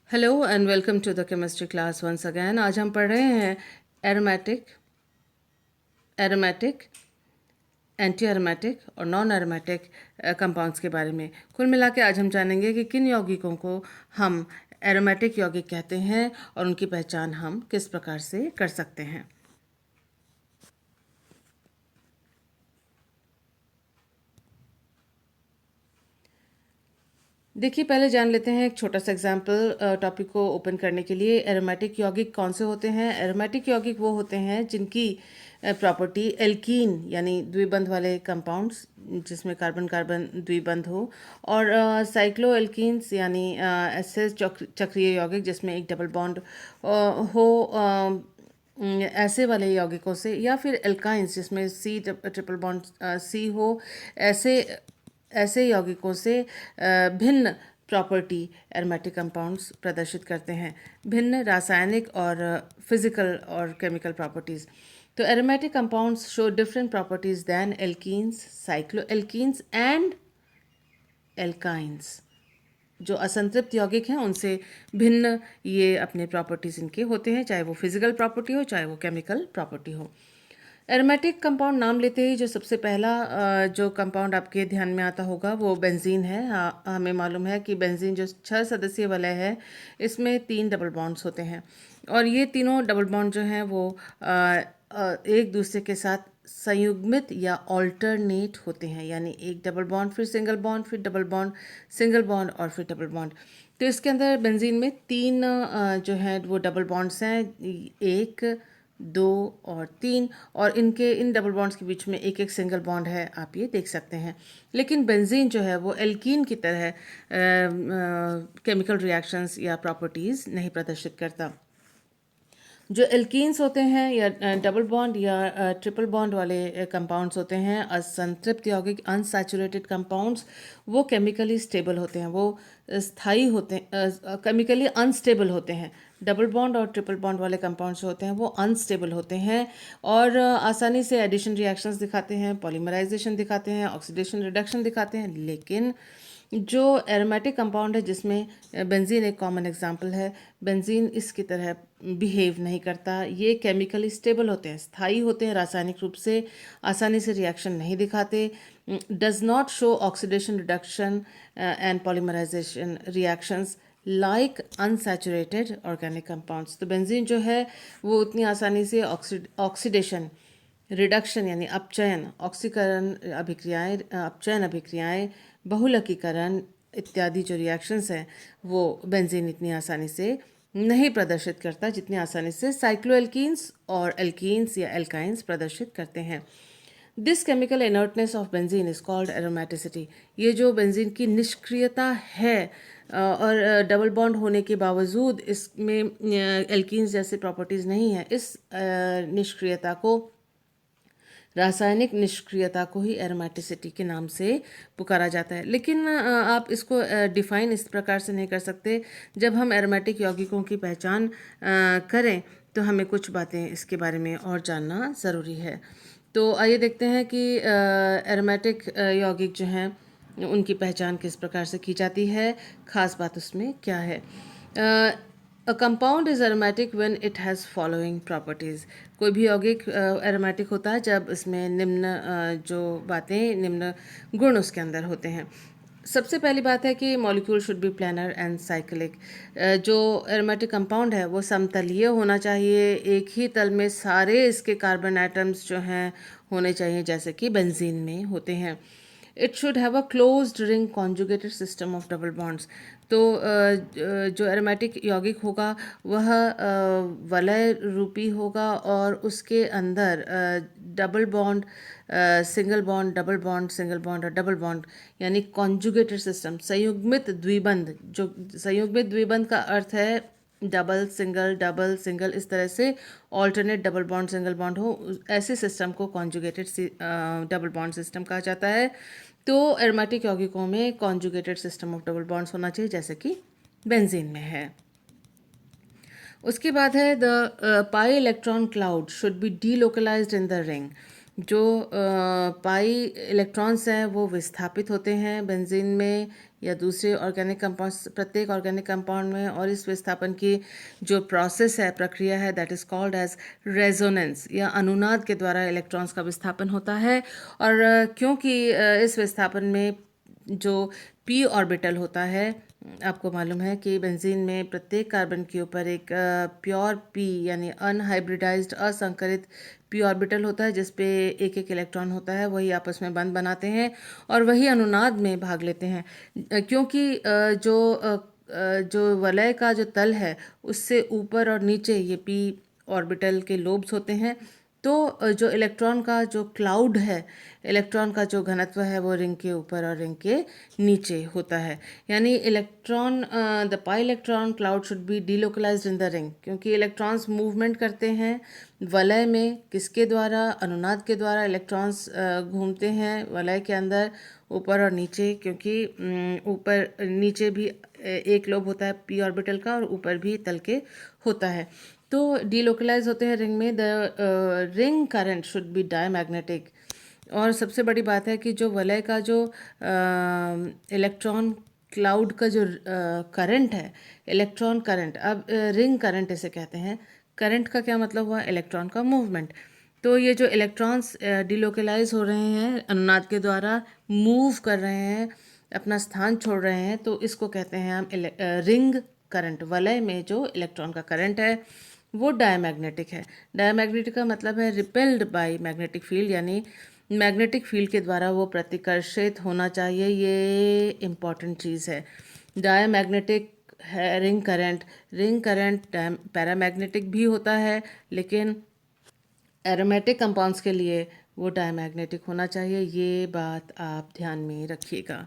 Hello and welcome to the chemistry class once again. आज हम पढ़ रहे हैं एरोमेटिक एरोमेटिक एंटी एरोमेटिक और नॉन एरोमेटिक कंपाउंड्स के बारे में। कुल मिला के आज हम जानेंगे कि किन यौगिकों को हम एरोमेटिक यौगिक कहते हैं और उनकी पहचान हम किस प्रकार से कर सकते हैं। देखिए, पहले जान लेते हैं एक छोटा सा एग्जाम्पल टॉपिक को ओपन करने के लिए। एरोमेटिक यौगिक कौन से होते हैं? एरोमेटिक यौगिक वो होते हैं जिनकी प्रॉपर्टी एल्कीन यानी द्विबंध वाले कंपाउंड्स जिसमें कार्बन कार्बन द्विबंध हो, और साइक्लो एल्कीन्स यानी ऐसे चक्रीय यौगिक जिसमें एक डबल बॉन्ड हो, ऐसे वाले यौगिकों से, या फिर एल्काइंस जिसमें सी ट्रिपल बॉन्ड सी हो, ऐसे ऐसे यौगिकों से भिन्न प्रॉपर्टी एरोमेटिक कंपाउंड्स प्रदर्शित करते हैं, भिन्न रासायनिक और फिजिकल और केमिकल प्रॉपर्टीज। तो aromatic compounds show different properties than alkenes, cycloalkenes and alkynes. जो असंतृप्त यौगिक हैं उनसे भिन्न ये अपने प्रॉपर्टीज इनके होते हैं, चाहे वो फिजिकल प्रॉपर्टी हो चाहे वो केमिकल प्रॉपर्टी हो। एरोमेटिक कंपाउंड नाम लेते ही जो सबसे पहला जो कंपाउंड आपके ध्यान में आता होगा वो बेंजीन है। हमें मालूम है कि बेंजीन जो 6 सदस्यीय वलय है, इसमें 3 डबल बॉन्ड्स होते हैं, और ये तीनों डबल बॉन्ड जो हैं वो एक दूसरे के साथ संयुग्मित या ऑल्टरनेट होते हैं, यानी एक डबल बॉन्ड फिर सिंगल बॉन्ड फिर डबल बॉन्ड, सिंगल बॉन्ड और फिर डबल बॉन्ड। तो इसके अंदर बेंजीन में 3 जो है वो डबल बॉन्ड्स हैं, 1, 2 और 3, और इनके इन डबल बॉन्ड्स के बीच में एक एक सिंगल बॉन्ड है, आप ये देख सकते हैं। लेकिन बेंजीन जो है वो एल्कीन की तरह केमिकल रिएक्शंस या प्रॉपर्टीज़ नहीं प्रदर्शित करता। जो एल्कीन्स होते हैं या डबल बॉन्ड या ट्रिपल बॉन्ड वाले कंपाउंड्स होते हैं, असंतृप्त यौगिक अनसैचुरेटेड कंपाउंड्स, वो केमिकली स्टेबल होते हैं, वो स्थायी होते हैं, केमिकली अनस्टेबल होते हैं। डबल बॉन्ड और ट्रिपल बॉन्ड वाले कंपाउंड्स जो होते हैं वो अनस्टेबल होते हैं और आसानी से एडिशन रिएक्शंस दिखाते हैं, पॉलीमराइजेशन दिखाते हैं, ऑक्सीडेशन रिडक्शन दिखाते हैं। लेकिन जो एरोमेटिक कंपाउंड है जिसमें बेंजीन एक कॉमन एग्जांपल है, बेंजीन इसकी तरह बिहेव नहीं करता। ये केमिकली स्टेबल होते हैं, स्थायी होते हैं, रासायनिक रूप से आसानी से रिएक्शन नहीं दिखाते, does not show oxidation reduction and polymerisation reactions like unsaturated organic compounds. तो बेंजीन जो है वो उतनी आसानी से ऑक्सीडेशन रिडक्शन यानी अपचयन, ऑक्सीकरण अभिक्रियाएं, अपचयन अभिक्रियाएं, बहुलकीकरण इत्यादि जो रिएक्शंस हैं वो बेंजीन इतनी आसानी से नहीं प्रदर्शित करता जितनी आसानी से साइक्लोएल्कीन्स और एल्कीन्स या एल्काइंस प्रदर्शित करते हैं। This chemical inertness of benzene is called aromaticity. ये जो बेंजीन की निष्क्रियता है और डबल बॉन्ड होने के बावजूद इसमें एल्कीन्स जैसे प्रॉपर्टीज़ नहीं है, इस निष्क्रियता को, रासायनिक निष्क्रियता को ही एरोमेटिसिटी के नाम से पुकारा जाता है। लेकिन आप इसको डिफाइन इस प्रकार से नहीं कर सकते। जब हम एरोमेटिक यौगिकों की पहचान करें तो हमें कुछ बातें इसके बारे में और जानना ज़रूरी है। तो आइए देखते हैं कि एरोमेटिक यौगिक जो हैं उनकी पहचान किस प्रकार से की जाती है, खास बात उसमें क्या है। A compound is aromatic when it has following properties. कोई भी यौगिक एरोमेटिक होता है जब इसमें निम्न जो बातें, निम्न गुण उसके अंदर होते हैं। सबसे पहली बात है कि molecule should be planar and cyclic. जो एरोमेटिक कंपाउंड है वो समतलीय होना चाहिए, एक ही तल में सारे इसके कार्बन एटम्स जो हैं होने चाहिए, जैसे कि बेंजीन में होते हैं। It should have a closed ring conjugated system of double bonds. तो जो एरोमेटिक यौगिक होगा वह वलय रूपी होगा और उसके अंदर double bond, single bond, double bond, single bond और डबल बॉन्ड यानी कॉन्जुगेटेड सिस्टम, संयुग्मित द्विबंध। जो संयुग्मित द्विबंध का अर्थ है डबल सिंगल, इस तरह से alternate double bond single bond हो, ऐसे सिस्टम को कॉन्जुगेटेड डबल बॉन्ड सिस्टम कहा जाता है। तो एरोमेटिक यौगिकों में conjugated system of double bonds होना चाहिए, जैसे कि बेंजीन में है। उसके बाद है the pi electron cloud should be delocalised in the ring. जो पाई इलेक्ट्रॉन्स हैं वो विस्थापित होते हैं बेंजीन में या दूसरे ऑर्गेनिक कंपाउंड, प्रत्येक ऑर्गेनिक कंपाउंड में, और इस विस्थापन की जो प्रोसेस है, प्रक्रिया है, that is called as resonance या अनुनाद के द्वारा इलेक्ट्रॉन्स का विस्थापन होता है। और क्योंकि इस विस्थापन में जो पी ऑर्बिटल होता है, आपको मालूम है कि बेंजीन में प्रत्येक कार्बन के ऊपर एक प्योर पी यानी अनहाइब्रिडाइज्ड असंकरित पी ऑर्बिटल होता है, जिस पे एक एक इलेक्ट्रॉन होता है, वही आपस में बंध बनाते हैं और वही अनुनाद में भाग लेते हैं। क्योंकि जो वलय का जो तल है उससे ऊपर और नीचे ये पी ऑर्बिटल के लोब्स होते हैं। तो जो इलेक्ट्रॉन का जो क्लाउड है, इलेक्ट्रॉन का जो घनत्व है वो रिंग के ऊपर और रिंग के नीचे होता है। यानी electron the pi electron cloud should be delocalised in the ring, क्योंकि इलेक्ट्रॉन्स मूवमेंट करते हैं वलय में, किसके द्वारा? अनुनाद के द्वारा इलेक्ट्रॉन्स घूमते हैं वलय के अंदर ऊपर और नीचे, क्योंकि ऊपर नीचे भी एक लोब होता है पी ऑर्बिटल का और ऊपर भी तल के होता है। तो डीलोकलाइज होते हैं रिंग में। The ring current should be diamagnetic. और सबसे बड़ी बात है कि जो वलय का जो इलेक्ट्रॉन क्लाउड का जो करंट है, इलेक्ट्रॉन करंट, अब रिंग करंट इसे कहते हैं। करंट का क्या मतलब हुआ? इलेक्ट्रॉन का मूवमेंट। तो ये जो इलेक्ट्रॉन्स डिलोकलाइज हो रहे हैं अनुनाद के द्वारा, मूव कर रहे हैं, अपना स्थान छोड़ रहे हैं, तो इसको कहते हैं हम रिंग करंट। वलय में जो इलेक्ट्रॉन का करंट है वो डायमैग्नेटिक है। डायमैग्नेटिक का मतलब है रिपेल्ड बाय मैग्नेटिक फील्ड, यानी मैग्नेटिक फील्ड के द्वारा वो प्रतिकर्षित होना चाहिए। ये इम्पॉर्टेंट चीज़ है। डायमैग्नेटिक है ring current. Ring current paramagnetic भी होता है, लेकिन एरोमेटिक कंपाउंड्स के लिए वो डायमैग्नेटिक होना चाहिए। ये बात आप ध्यान में रखिएगा।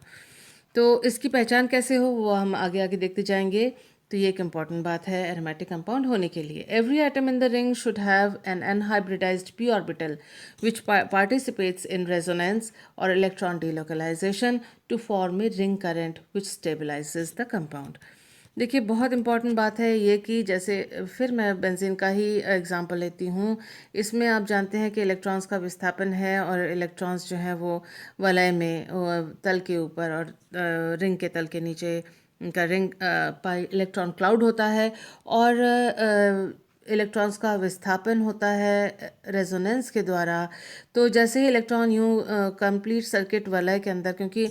तो इसकी पहचान कैसे हो वो हम आगे आगे देखते जाएंगे। तो ये एक इम्पॉर्टेंट बात है एरोमेटिक कंपाउंड होने के लिए। Every atom in the ring should have an unhybridized p orbital which participates in resonance और electron delocalization to form a ring current which stabilizes the compound. देखिए, बहुत इम्पॉर्टेंट बात है ये कि जैसे फिर मैं बेंजीन का ही एग्जांपल लेती हूँ। इसमें आप जानते हैं कि इलेक्ट्रॉन्स का विस्थापन है और इलेक्ट्रॉन्स जो हैं वो वलय में तल के ऊपर और रिंग के तल के नीचे का रिंग पाई इलेक्ट्रॉन क्लाउड होता है, और इलेक्ट्रॉन्स का विस्थापन होता है रेजोनेंस के द्वारा। तो जैसे ही इलेक्ट्रॉन यूँ कंप्लीट सर्किट वलय के अंदर, क्योंकि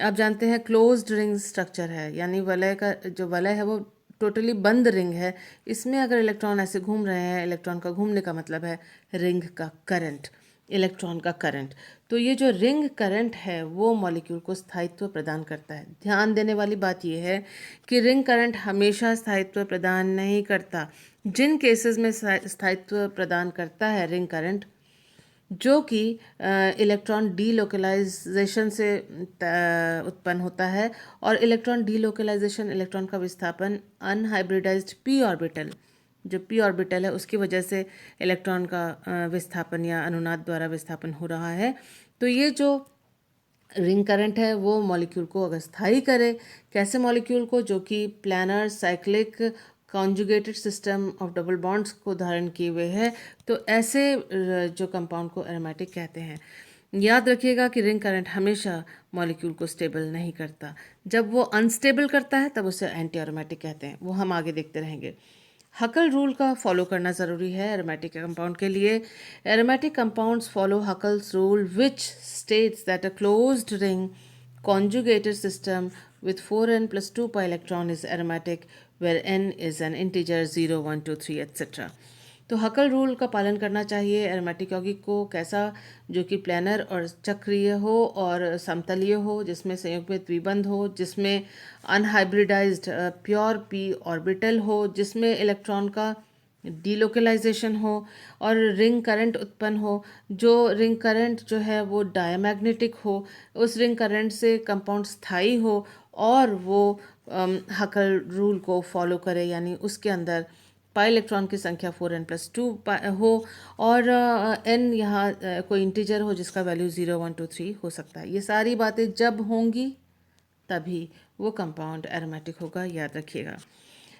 आप जानते हैं क्लोज्ड रिंग स्ट्रक्चर है, यानी वलय का जो वलय है वो टोटली बंद रिंग है। इसमें अगर इलेक्ट्रॉन ऐसे घूम रहे हैं, इलेक्ट्रॉन का घूमने का मतलब है रिंग का करंट, इलेक्ट्रॉन का करंट। तो ये जो रिंग करंट है वो मॉलिक्यूल को स्थायित्व प्रदान करता है। ध्यान देने वाली बात यह है कि रिंग करंट हमेशा स्थायित्व प्रदान नहीं करता। जिन केसेस में स्थायित्व प्रदान करता है रिंग करंट, जो कि इलेक्ट्रॉन डीलोकलाइजेशन से उत्पन्न होता है, और इलेक्ट्रॉन डीलोकलाइजेशन, इलेक्ट्रॉन का विस्थापन अनहाइब्रिडाइज्ड पी ऑर्बिटल, जो पी ऑर्बिटल है उसकी वजह से इलेक्ट्रॉन का विस्थापन या अनुनाद द्वारा विस्थापन हो रहा है। तो ये जो रिंग करंट है वो मॉलिक्यूल को अगर स्थायी करे, कैसे मॉलिक्यूल को? जो कि planar cyclic conjugated system of double bonds को धारण किए हुए है, तो ऐसे जो कंपाउंड को एरोमेटिक कहते हैं। याद रखिएगा कि रिंग करंट हमेशा मॉलिक्यूल को स्टेबल नहीं करता। जब वो अनस्टेबल करता है तब उसे एंटी एरोमेटिक कहते हैं। वो हम आगे देखते रहेंगे। हकल रूल का फॉलो करना ज़रूरी है एरोमेटिक कंपाउंड के लिए। Aromatic compounds follow Huckel's rule which states that a closed ring conjugated system with 4n plus 2 pi electron is aromatic, where n is an integer 0, 1, 2, 3 etc. तो हकल रूल का पालन करना चाहिए एरोमेटिक यौगिक को। कैसा? जो कि प्लानर और चक्रीय हो और समतलीय हो, जिसमें संयुग्मित में द्विबंध हो, जिसमें अनहाइब्रिडाइज्ड प्योर पी ऑर्बिटल हो, जिसमें इलेक्ट्रॉन का डीलोकलाइजेशन हो और रिंग करंट उत्पन्न हो। जो रिंग करंट जो है वो डायमैग्नेटिक हो, उस रिंग करंट से कंपाउंड स्थायी हो और वो हकल रूल को फॉलो करे, यानी उसके अंदर पाई इलेक्ट्रॉन की संख्या 4n plus 2 हो और n यहाँ कोई इंटीजर हो जिसका वैल्यू 0, 1, 2, 3 हो सकता है। ये सारी बातें जब होंगी तभी वो कंपाउंड एरोमेटिक होगा, याद रखिएगा।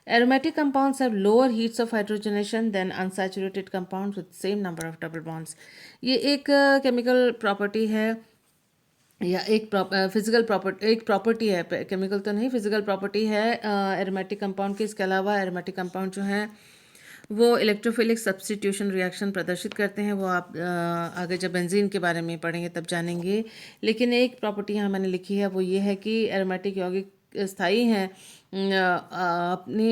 Aromatic compounds have lower heats of hydrogenation than unsaturated compounds with same number of double bonds. ये एक केमिकल प्रॉपर्टी है या एक फिजिकल प्रॉपर्टी, एक प्रॉपर्टी है, केमिकल तो नहीं, फिजिकल प्रॉपर्टी है एरोमेटिक कंपाउंड की। इसके अलावा एरोमेटिक कंपाउंड जो हैं वो इलेक्ट्रोफिलिक सब्स्टिट्यूशन रिएक्शन प्रदर्शित करते हैं। वो आप आगे जब बेंजीन के बारे में पढ़ेंगे तब जानेंगे। लेकिन एक प्रॉपर्टी यहाँ मैंने लिखी है, वो ये है कि एरोमेटिक यौगिक स्थायी हैं अपने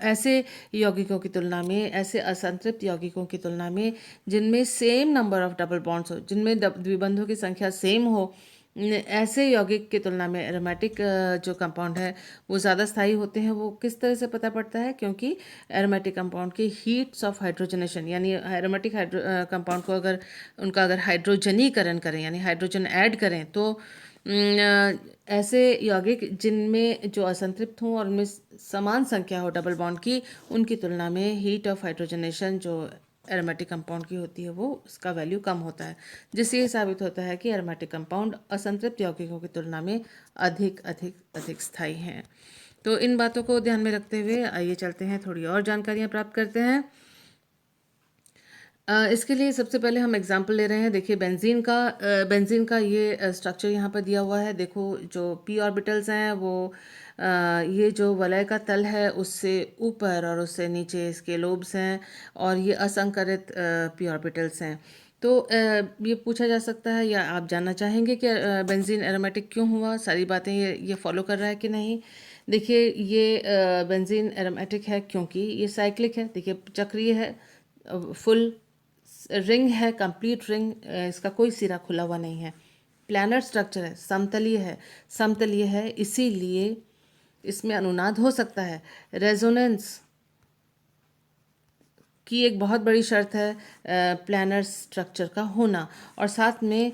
ऐसे यौगिकों की तुलना में, ऐसे असंतृप्त यौगिकों की तुलना में जिनमें same number of double bonds हो, जिनमें द्विबंधों की संख्या सेम हो। ऐसे यौगिक की तुलना में एरोमेटिक जो कंपाउंड है वो ज़्यादा स्थायी होते हैं। वो किस तरह से पता पड़ता है? क्योंकि एरोमेटिक कंपाउंड की हीट्स ऑफ हाइड्रोजनेशन, यानी एरोमेटिक कंपाउंड को अगर उनका अगर हाइड्रोजनीकरण करें यानी हाइड्रोजन ऐड करें तो ऐसे यौगिक जिनमें जो असंतृप्त हों और उनमें समान संख्या हो डबल बॉन्ड की, उनकी तुलना में हीट ऑफ हाइड्रोजनेशन जो एरोमेटिक कंपाउंड की होती है वो उसका वैल्यू कम होता है, जिससे ये साबित होता है कि एरोमेटिक कंपाउंड असंतृप्त यौगिकों की तुलना में अधिक अधिक अधिक स्थायी हैं। तो इन बातों को ध्यान में रखते हुए आइए चलते हैं, थोड़ी और जानकारियाँ प्राप्त करते हैं। इसके लिए सबसे पहले हम एग्जाम्पल ले रहे हैं। देखिए बेंजीन का ये स्ट्रक्चर यहाँ पर दिया हुआ है। देखो जो पी ऑर्बिटल्स हैं वो ये जो वलय का तल है उससे ऊपर और उससे नीचे इसके लोब्स हैं, और ये असंकरित पी ऑर्बिटल्स हैं। तो ये पूछा जा सकता है या आप जानना चाहेंगे कि बेंजीन एरोमेटिक क्यों हुआ, सारी बातें ये फॉलो कर रहा है कि नहीं। देखिए ये बेंजीन एरोमेटिक है क्योंकि ये साइक्लिक है। देखिए चक्रीय है, फुल रिंग है, कंप्लीट रिंग, इसका कोई सिरा खुला हुआ नहीं है। प्लानर स्ट्रक्चर है, समतलीय है, इसीलिए इसमें अनुनाद हो सकता है। रेजोनेंस की एक बहुत बड़ी शर्त है प्लानर स्ट्रक्चर का होना, और साथ में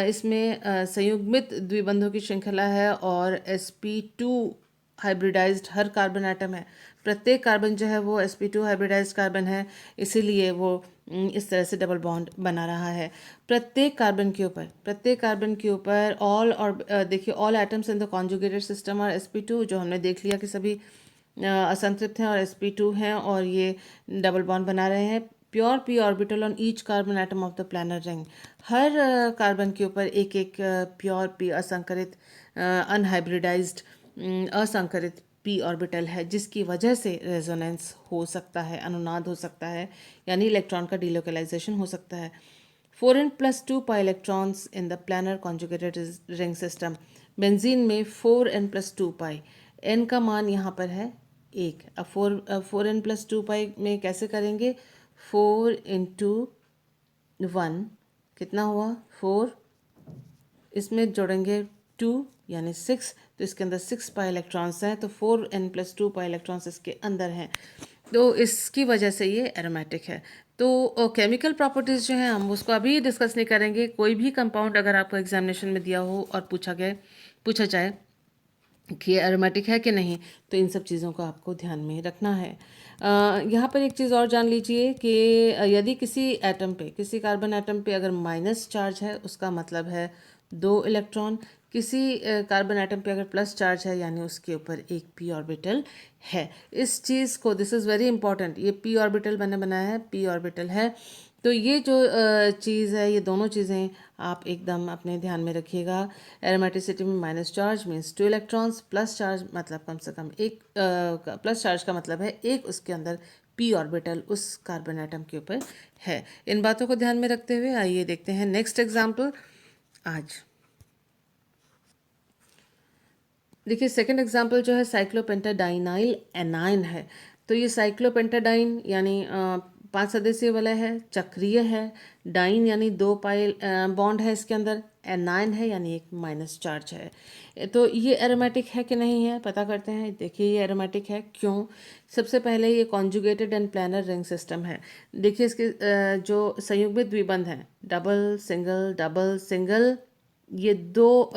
इसमें संयुग्मित द्विबंधों की श्रृंखला है और sp2 हाइब्रिडाइज्ड हर कार्बन एटम है। प्रत्येक कार्बन जो है वो sp2 हाइब्रिडाइज्ड कार्बन है, इसीलिए वो इस तरह से डबल बॉन्ड बना रहा है। प्रत्येक कार्बन के ऊपर ऑल, और देखिए all atoms in the conjugated system और sp2, जो हमने देख लिया कि सभी असंतृप्त हैं और sp2 हैं और ये डबल बॉन्ड बना रहे हैं। Pure p orbital on each carbon atom of the planar ring, हर कार्बन के ऊपर एक एक प्योर पी असंकरित अनहाइब्रिडाइज्ड असंकरित पी ऑर्बिटल है, जिसकी वजह से रेजोनेंस हो सकता है, अनुनाद हो सकता है, यानी इलेक्ट्रॉन का डिलोकलाइजेशन हो सकता है। 4n+2 pi electrons in the planar conjugated ring system. Benzene में 4n+2 पाई, n का मान यहाँ पर है 1। अब 4n+2 पाई में कैसे करेंगे? 4 इंटू 1 कितना हुआ? 4, इसमें जोड़ेंगे 2 यानी 6, तो इसके अंदर 6 पाई इलेक्ट्रॉन्स हैं, तो 4n+2 पाई इलेक्ट्रॉन्स इसके अंदर हैं, तो इसकी वजह से ये एरोमेटिक है। तो केमिकल प्रॉपर्टीज़ जो हैं हम उसको अभी डिस्कस नहीं करेंगे। कोई भी कंपाउंड अगर आपको एग्जामिनेशन में दिया हो और पूछा जाए कि एरोमेटिक है कि नहीं, तो इन सब चीज़ों को आपको ध्यान में रखना है। यहाँ पर एक चीज़ और जान लीजिए कि यदि किसी कार्बन एटम पे अगर माइनस चार्ज है, उसका मतलब है 2 इलेक्ट्रॉन। किसी कार्बन एटम पे अगर प्लस चार्ज है, यानी उसके ऊपर एक पी ऑर्बिटल है। इस चीज़ को, दिस इज़ वेरी इंपॉर्टेंट, ये पी ऑर्बिटल मैंने बनाया है, पी ऑर्बिटल है। तो ये जो चीज़ है, ये दोनों चीज़ें आप एकदम अपने ध्यान में रखिएगा। एरोमेटिसिटी में minus charge means 2 electrons, plus charge मतलब कम से कम एक, प्लस चार्ज का मतलब है एक उसके अंदर पी ऑर्बिटल उस कार्बन एटम के ऊपर है। इन बातों को ध्यान में रखते हुए आइए देखते हैं नेक्स्ट एग्जाम्पल। आज देखिए सेकंड एग्जाम्पल जो है साइक्लोपेंटाडाइनाइल एनाइन है। तो ये साइक्लोपेंटाडाइन यानी 5 सदस्यीय वलय है, चक्रीय है, डाइन यानी 2 पाई बॉन्ड है इसके अंदर, एनाइन है यानी एक माइनस चार्ज है। तो ये एरोमेटिक है कि नहीं है, पता करते हैं। देखिए ये एरोमेटिक है, क्यों? सबसे पहले ये conjugated and planar ring system है। देखिए इसके जो संयुग्मित द्विबंध हैं, डबल सिंगल, ये दो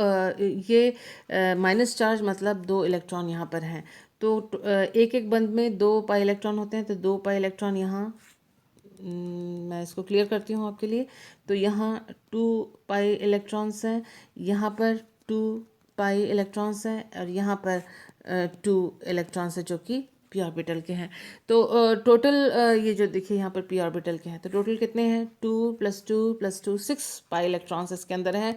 ये माइनस चार्ज मतलब 2 इलेक्ट्रॉन यहाँ पर हैं। तो एक एक बंध में 2 पाई इलेक्ट्रॉन होते हैं, तो 2 पाई इलेक्ट्रॉन यहाँ, मैं इसको क्लियर करती हूँ आपके लिए। तो यहाँ 2 पाई इलेक्ट्रॉन्स हैं, यहाँ पर 2 पाई इलेक्ट्रॉन्स हैं, और यहाँ पर 2 इलेक्ट्रॉन है जो कि पी ऑर्बिटल के हैं। तो टोटल ये जो देखिए यहाँ पर पी ऑर्बिटल के हैं, तो टोटल कितने हैं, 2 + 2 + 2 6 पाई इलेक्ट्रॉन्स इसके अंदर हैं।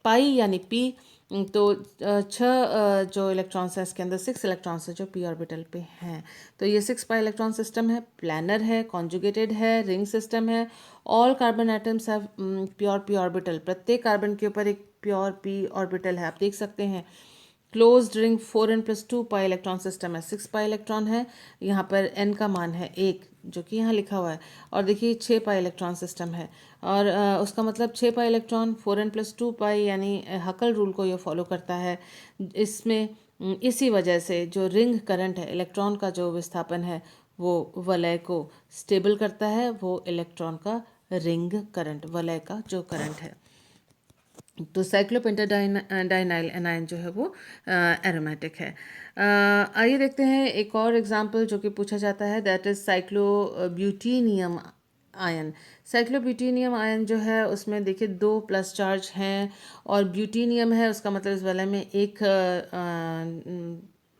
पाई यानी पी, तो 6 जो इलेक्ट्रॉन्स हैं इसके अंदर 6 इलेक्ट्रॉन्स है जो पी ऑर्बिटल पे हैं। तो ये 6 पाई इलेक्ट्रॉन सिस्टम है, प्लानर है, कॉन्जुगेटेड है, रिंग सिस्टम है। All carbon atoms have pure p orbital, प्रत्येक कार्बन के ऊपर एक प्योर पी ऑर्बिटल है, आप देख सकते हैं। Closed ring 4n + 2 pi electron system है, 6 पाई इलेक्ट्रॉन है, यहाँ पर n का मान है 1 जो कि यहाँ लिखा हुआ है। और देखिए 6 पाई इलेक्ट्रॉन सिस्टम है, और उसका मतलब 6 पाई इलेक्ट्रॉन 4n + 2 पाई यानी हकल रूल को ये फॉलो करता है। इसमें इसी वजह से जो रिंग करंट है, इलेक्ट्रॉन का जो विस्थापन है वो वलय को स्टेबल करता है, वो इलेक्ट्रॉन का रिंग करंट, वलय का जो करंट है। तो साइक्लोपेंटाडाइनाइल एनायन जो है वो एरोमेटिक है। आइए देखते हैं एक और एग्जांपल जो कि पूछा जाता है, दैट इज साइक्लोब्यूटेनियम आयन। साइक्लोब्यूटेनियम आयन जो है उसमें देखिए 2 प्लस चार्ज हैं और ब्यूटेनियम है, उसका मतलब इस वाले में एक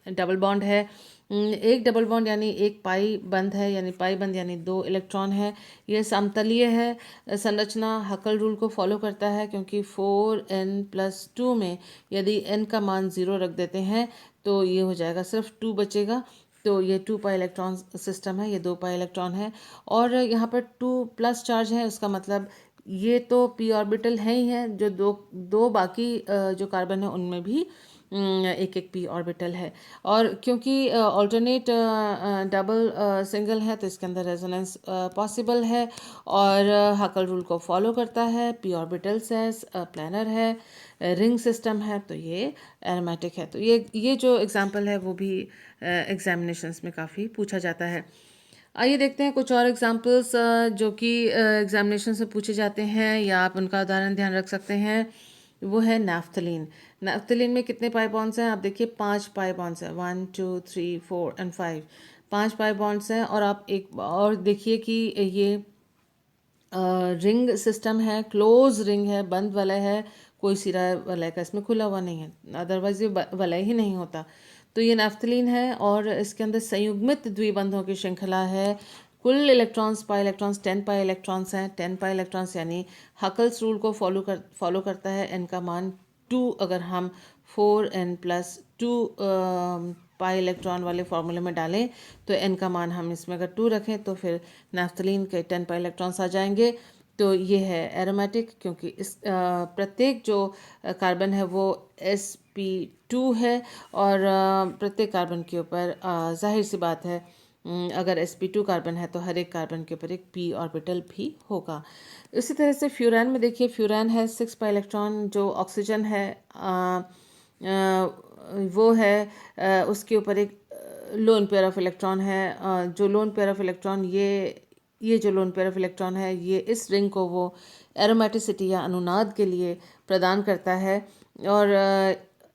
डबल बॉन्ड है। एक डबल बॉन्ड यानी एक पाई बंद है, यानी पाई बंद यानी 2 इलेक्ट्रॉन है। यह समतलीय है। संरचना हकल रूल को फॉलो करता है, क्योंकि 4n + 2 में यदि n का मान 0 रख देते हैं तो ये हो जाएगा, सिर्फ 2 बचेगा। तो ये 2 पाई इलेक्ट्रॉन सिस्टम है, ये 2 पाई इलेक्ट्रॉन है, और यहाँ पर 2 प्लस चार्ज है। उसका मतलब ये तो पी ऑर्बिटल है ही है, जो दो बाकी जो कार्बन है उनमें भी एक एक पी ऑर्बिटल है। और क्योंकि ऑल्टरनेट डबल सिंगल है तो इसके अंदर रेजोनेंस पॉसिबल है, और हकल रूल को फॉलो करता है। पी ऑर्बिटल्स है, प्लानर है, रिंग सिस्टम है, तो ये एरोमेटिक है। तो ये जो एग्जांपल है वो भी एग्जामिनेशंस में काफ़ी पूछा जाता है। आइए देखते हैं कुछ और एग्जांपल्स जो कि एग्जामिनेशन से पूछे जाते हैं, या आप उनका उदाहरण ध्यान रख सकते हैं। वो है नैफ्थलीन। नैफ्थलीन में कितने पाई बॉन्ड्स हैं, आप देखिए 5 पाई बॉन्ड्स हैं, 1 2 3 4 एंड 5, 5 पाई बॉन्ड्स हैं। और आप एक और देखिए कि ये रिंग सिस्टम है, क्लोज रिंग है, बंद वलय है, कोई सिरा वलय का इसमें खुला हुआ नहीं है, अदरवाइज ये वलय ही नहीं होता। तो ये नैफ्थलीन है, और इसके अंदर संयुग्मित द्विबंधों की श्रृंखला है। कुल electrons pi electrons 10 pi electrons हैं। 10 पाई इलेक्ट्रॉन्स यानी हकल्स रूल को फॉलो करता है। n का मान 2 अगर हम 4n + 2 पाई इलेक्ट्रॉन वाले फार्मूले में डालें तो n का मान हम इसमें अगर 2 रखें तो फिर नैफ्थलीन के 10 पाई इलेक्ट्रॉन्स आ जाएंगे। तो ये है एरोमेटिक, क्योंकि इस प्रत्येक जो कार्बन है वो sp2 है, और प्रत्येक कार्बन के ऊपर जाहिर सी बात है अगर sp2 कार्बन है तो हर एक कार्बन के ऊपर एक p ऑर्बिटल भी होगा। इसी तरह से फ्यूरान में देखिए, फ्यूरान है 6 पाई इलेक्ट्रॉन, जो ऑक्सीजन है वो है उसके ऊपर एक लोन पेयर ऑफ इलेक्ट्रॉन है। जो लोन पेयर ऑफ इलेक्ट्रॉन ये जो लोन पेयर ऑफ इलेक्ट्रॉन है ये इस रिंग को वो एरोमेटिसिटी या अनुनाद के लिए प्रदान करता है। और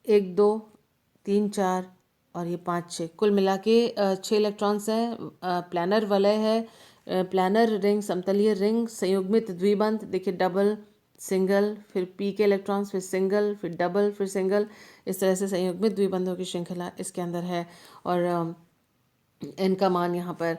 1 2 3 4 और ये 5 6 कुल मिला के 6 इलेक्ट्रॉन्स हैं। प्लानर वलय है, प्लानर रिंग, समतलीय रिंग, संयुग्मित द्विबंध, देखिए डबल सिंगल, फिर पी के इलेक्ट्रॉन्स, फिर सिंगल, फिर डबल, फिर सिंगल, इस तरह से संयुग्मित द्विबंधों की श्रृंखला इसके अंदर है। और n का मान यहाँ पर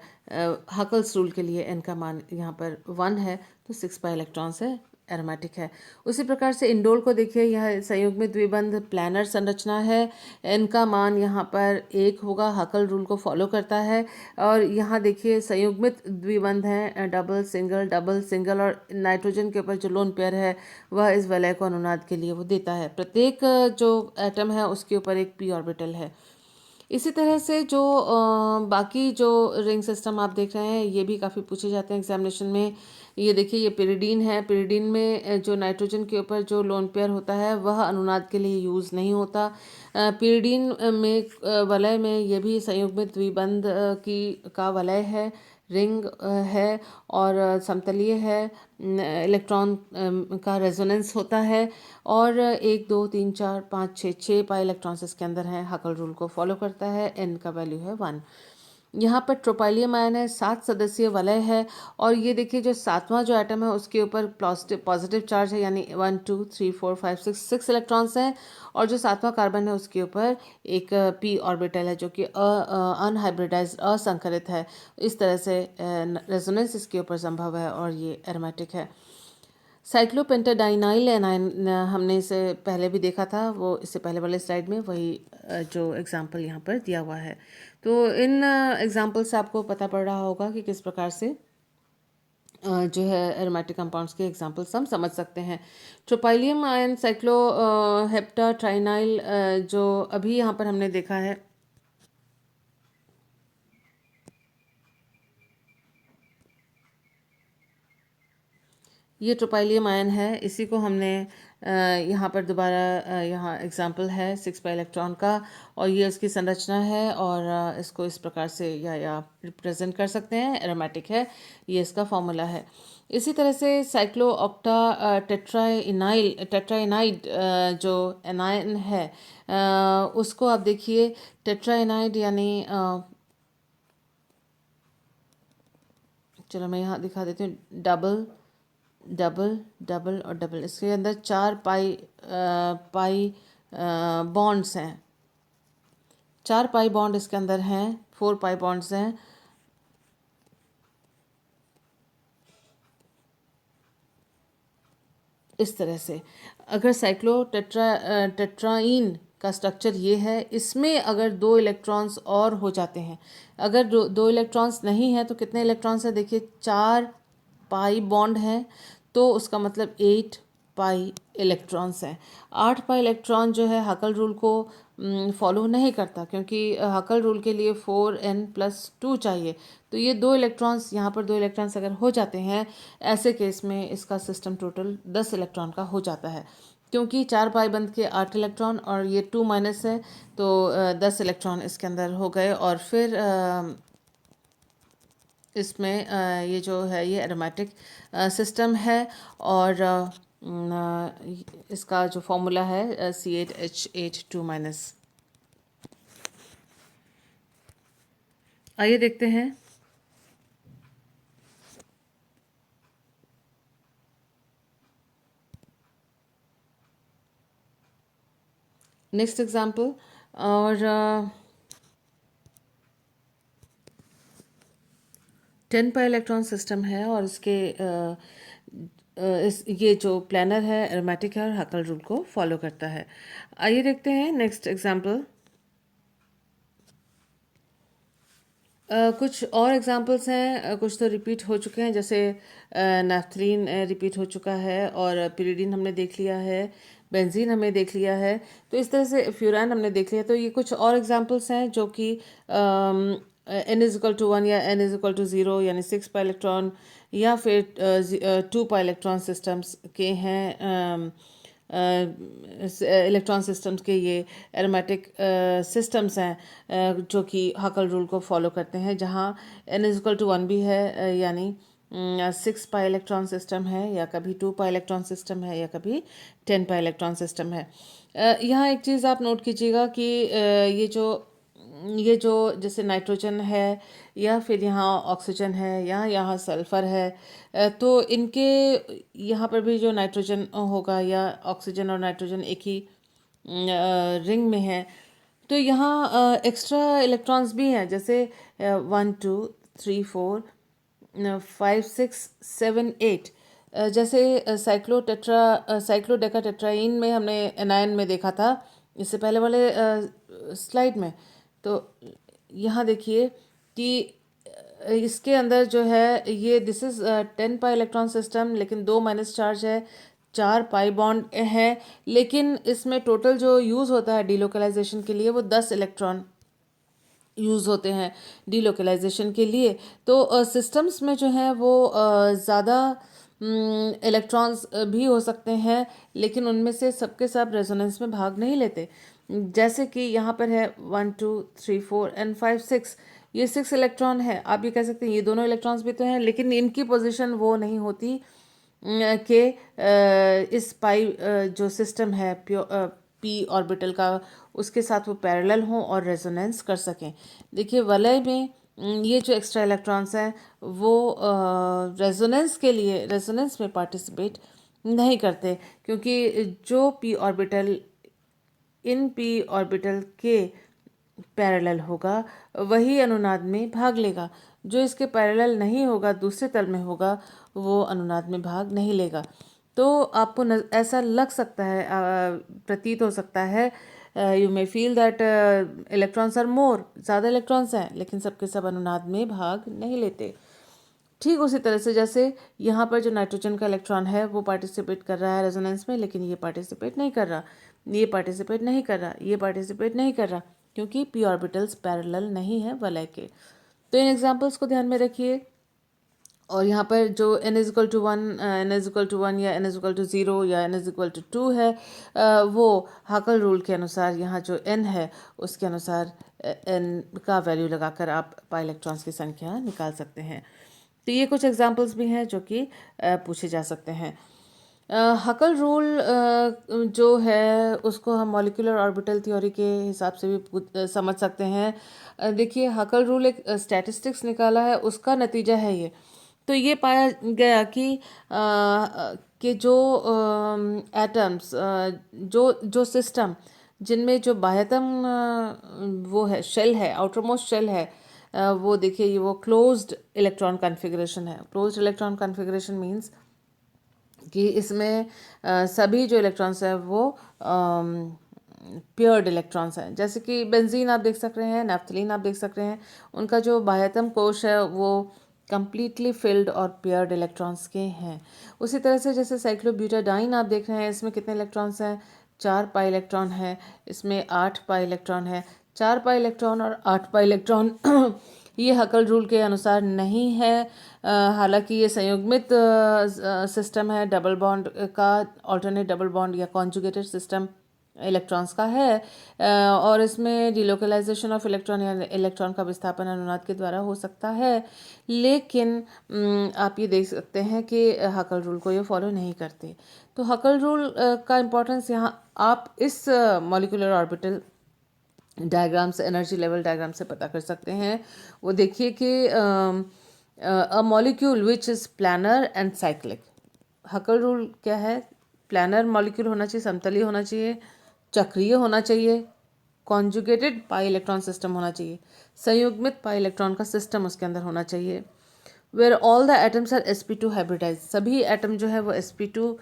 हकल्स रूल के लिए n का मान यहाँ पर 1 है, तो 6 पाई इलेक्ट्रॉन्स है, एरोमेटिक है। उसी प्रकार से इंडोल को देखिए, यह संयुग्मित द्विबंध प्लानर संरचना है। n का मान यहाँ पर 1 होगा, हकल रूल को फॉलो करता है। और यहाँ देखिए संयुग्मित द्विबंध हैं, डबल सिंगल, और नाइट्रोजन के ऊपर जो लोन पेयर है वह इस वलय को अनुनाद के लिए वो देता है। प्रत्येक जो एटम है उसके ऊपर एक p ऑर्बिटल है। इसी तरह से जो बाकी जो रिंग सिस्टम आप देख रहे हैं ये भी काफ़ी पूछे जाते हैं एग्जामिनेशन में। ये देखिए, ये पिरिडीन है। पिरिडीन में जो नाइट्रोजन के ऊपर जो लोन पेयर होता है वह अनुनाद के लिए यूज़ नहीं होता। पिरिडीन में वलय में ये भी संयुग्मित द्विबंध की का वलय है, रिंग है, और समतलीय है, इलेक्ट्रॉन का रेजोनेंस होता है। और 1 2 3 4 5 6 पाई इलेक्ट्रॉन्स इसके अंदर हैं, हकल रूल को फॉलो करता है, n का वैल्यू है 1। यहाँ पर ट्रोपाइलियम आयन है, 7 सदस्यीय वलय है और ये देखिए जो सातवां जो एटम है उसके ऊपर पॉजिटिव चार्ज है, यानी 1 2 3 4 5 6 इलेक्ट्रॉन्स हैं और जो सातवां कार्बन है उसके ऊपर एक p ऑर्बिटल है जो कि अनहाइब्रिडाइज्ड असंकरित है। इस तरह से रेजोनेंस इसके ऊपर संभव है और ये एरोमेटिक है। साइक्लोपेंटाडाइनाइल एनायन हमने इसे पहले भी देखा था, वो इससे पहले वाले स्लाइड में वही जो एग्जांपल यहाँ पर दिया हुआ है। तो इन एग्जांपल से आपको पता पड़ रहा होगा कि किस प्रकार से जो है एरोमेटिक कंपाउंड्स के एग्जांपल्स हम समझ सकते हैं। ट्रोपाइलियम आयन साइक्लो हेप्टा ट्राइनाइल जो अभी यहाँ पर हमने देखा है, ये ट्रोपाइलियम आयन है। इसी को हमने यहाँ पर दोबारा यहाँ एग्जांपल है 6 पाई इलेक्ट्रॉन का और ये उसकी संरचना है और इसको इस प्रकार से या रिप्रेजेंट कर सकते हैं, एरोमेटिक है, ये इसका फॉर्मूला है। इसी तरह से साइक्लो ऑक्टा टेट्राइनाइड जो एनायन है उसको आप देखिए, टेट्राइनाइड यानी चलो मैं यहाँ दिखा देती हूँ, डबल डबल डबल और डबल, इसके अंदर 4 पाई बॉन्ड्स हैं, 4 पाई बॉन्ड इसके अंदर हैं, 4 पाई बॉन्ड्स हैं। इस तरह से अगर टेट्राइन का स्ट्रक्चर ये है, इसमें अगर 2 इलेक्ट्रॉन्स और हो जाते हैं, अगर दो इलेक्ट्रॉन्स नहीं है तो कितने इलेक्ट्रॉन्स है देखिए, 4 पाई बॉन्ड है तो उसका मतलब 8 पाई इलेक्ट्रॉन्स हैं। 8 पाई इलेक्ट्रॉन जो है हकल रूल को फॉलो नहीं करता, क्योंकि हकल रूल के लिए 4n+2 चाहिए। तो ये 2 इलेक्ट्रॉन्स, यहाँ पर 2 इलेक्ट्रॉन्स अगर हो जाते हैं, ऐसे केस में इसका सिस्टम टोटल 10 इलेक्ट्रॉन का हो जाता है, क्योंकि 4 पाई बंद के 8 इलेक्ट्रॉन और ये 2 माइनस है तो 10 इलेक्ट्रॉन इसके अंदर हो गए। और फिर इसमें ये जो है ये एरोमेटिक सिस्टम है और इसका जो फॉर्मूला है C8H8 2-। आइए देखते हैं नेक्स्ट एग्जाम्पल। और 10 पाई इलेक्ट्रॉन सिस्टम है और इसके ये जो प्लानर है एरोमेटिक है और हकल रूल को फॉलो करता है। आइए देखते हैं नेक्स्ट एग्जाम्पल। कुछ और एग्जांपल्स हैं, कुछ तो रिपीट हो चुके हैं, जैसे नैफ्थलीन रिपीट हो चुका है और पिरिडीन हमने देख लिया है, बेंजीन हमने देख लिया है। तो इस तरह से फ्यूरान हमने देख लिया। तो ये कुछ और एग्जांपल्स हैं जो कि n=1 या n=0 यानी 6 पाई इलेक्ट्रॉन या फिर 2 पाई इलेक्ट्रॉन सिस्टम्स के हैं। इलेक्ट्रॉन सिस्टम्स के ये एरोमेटिक सिस्टम्स हैं जो कि हकल रूल को फॉलो करते हैं, जहाँ n=1 भी है, यानी 6 पाई इलेक्ट्रॉन सिस्टम है, या कभी 2 पाई इलेक्ट्रॉन सिस्टम है, या कभी 10 पाई इलेक्ट्रॉन सिस्टम है। यहाँ एक चीज़ आप नोट कीजिएगा कि ये जो जैसे नाइट्रोजन है या फिर यहाँ ऑक्सीजन है या यहाँ सल्फ़र है, तो इनके यहाँ पर भी जो नाइट्रोजन होगा या ऑक्सीजन और नाइट्रोजन एक ही रिंग में है, तो यहाँ एक्स्ट्रा इलेक्ट्रॉन्स भी हैं, जैसे 1 2 3 4 5 6 7 8। जैसे साइक्लोडेकाटेट्राइन में हमने एनायन में देखा था इससे पहले वाले स्लाइड में। तो यहाँ देखिए कि इसके अंदर जो है ये this is 10 pi electron system, लेकिन 2 माइनस चार्ज है, 4 पाई बॉन्ड है, लेकिन इसमें टोटल जो यूज़ होता है डीलोकलाइजेशन के लिए वो 10 इलेक्ट्रॉन यूज़ होते हैं डीलोकलाइजेशन के लिए। तो सिस्टम्स में जो है वो ज़्यादा इलेक्ट्रॉन्स भी हो सकते हैं, लेकिन उनमें से सबके सब रेजोनेंस में भाग नहीं लेते। जैसे कि यहाँ पर है 1 2 3 4 and 5 6, ये 6 इलेक्ट्रॉन है। आप ये कह सकते हैं ये दोनों इलेक्ट्रॉन्स भी तो हैं, लेकिन इनकी पोजीशन वो नहीं होती कि इस पाई जो सिस्टम है पी ऑर्बिटल का, उसके साथ वो पैरेलल हों और रेजोनेंस कर सकें। देखिए वलय में ये जो एक्स्ट्रा इलेक्ट्रॉन्स हैं वो रेजोनेंस के लिए रेजोनेंस में पार्टिसिपेट नहीं करते, क्योंकि जो P orbital in P orbital के पैरेलल होगा वही अनुनाद में भाग लेगा। जो इसके पैरेलल नहीं होगा, दूसरे तल में होगा, वो अनुनाद में भाग नहीं लेगा। तो आपको ऐसा लग सकता है, प्रतीत हो सकता है, you may feel that electrons are more, ज़्यादा इलेक्ट्रॉन्स हैं, लेकिन सबके सब अनुनाद में भाग नहीं लेते। ठीक उसी तरह से जैसे यहाँ पर जो नाइट्रोजन का इलेक्ट्रॉन है वो पार्टिसिपेट कर रहा है रेजोनेंस में, लेकिन ये पार्टिसिपेट नहीं कर रहा, ये पार्टिसिपेट नहीं कर रहा, ये पार्टिसिपेट नहीं कर रहा, क्योंकि पी ऑर्बिटल्स पैरेलल नहीं है वलय के। तो इन एग्जांपल्स को ध्यान में रखिए। और यहाँ पर जो n is equal to 1, n is equal to 1 या n इज इक्वल टू 0 या n इज इक्वल टू 2 है, वो हाकल रूल के अनुसार यहाँ जो n है उसके अनुसार n का वैल्यू लगाकर आप पाई इलेक्ट्रॉन्स की संख्या निकाल सकते हैं। तो ये कुछ एग्जांपल्स भी हैं जो कि पूछे जा सकते हैं। हकल रूल जो है उसको हम मॉलिक्यूलर ऑर्बिटल थ्योरी के हिसाब से भी समझ सकते हैं। देखिए, हकल रूल एक स्टैटिस्टिक्स निकाला है, उसका नतीजा है ये। तो ये पाया गया कि जो एटम्स, जो जो सिस्टम जिनमें जो बाह्यतम वो है, शेल है, आउटरमोस्ट शेल है, वो देखिए, ये वो क्लोज्ड इलेक्ट्रॉन कॉन्फ़िगरेशन है। क्लोज्ड इलेक्ट्रॉन कॉन्फ़िगरेशन मींस कि इसमें सभी जो इलेक्ट्रॉन्स हैं वो प्योर्ड इलेक्ट्रॉन्स हैं। जैसे कि बेंजीन आप देख सक रहे हैं, नैफ्थलीन आप देख सक रहे हैं, उनका जो बाह्यतम कोश है वो कंप्लीटली फिल्ड और पेयर्ड इलेक्ट्रॉन्स के हैं। उसी तरह से जैसे साइक्लोब्यूटाडाइन आप देख रहे हैं, इसमें कितने इलेक्ट्रॉन्स हैं? 4 पाई इलेक्ट्रॉन है, इसमें 8 पाई इलेक्ट्रॉन है। 4 पाई इलेक्ट्रॉन और 8 पाई इलेक्ट्रॉन ये हकल रूल के अनुसार नहीं है। हालांकि ये संयुग्मित सिस्टम है, डबल बॉन्ड का, ऑल्टरनेट डबल बॉन्ड या कॉन्जुगेटेड सिस्टम इलेक्ट्रॉन्स का है, और इसमें डिलोकलाइजेशन ऑफ इलेक्ट्रॉन या इलेक्ट्रॉन का विस्थापन अनुनाद के द्वारा हो सकता है। लेकिन आप ये देख सकते हैं कि हकल रूल को ये फॉलो नहीं करते। तो हकल रूल का इम्पोर्टेंस यहाँ आप इस मॉलिक्यूलर ऑर्बिटल डायग्राम से, एनर्जी लेवल डायग्राम से पता कर सकते हैं। वो देखिए कि a molecule which is planar and cyclic. Huckel rule क्या है? प्लानर मॉलिक्यूल होना चाहिए, समतलीय होना चाहिए, चक्रीय होना चाहिए, कॉन्जुगेटेड पाई इलेक्ट्रॉन सिस्टम होना चाहिए, संयुग्मित पाई इलेक्ट्रॉन का सिस्टम उसके अंदर होना चाहिए। Where all the atoms are sp2 hybridise, सभी एटम जो है वो sp2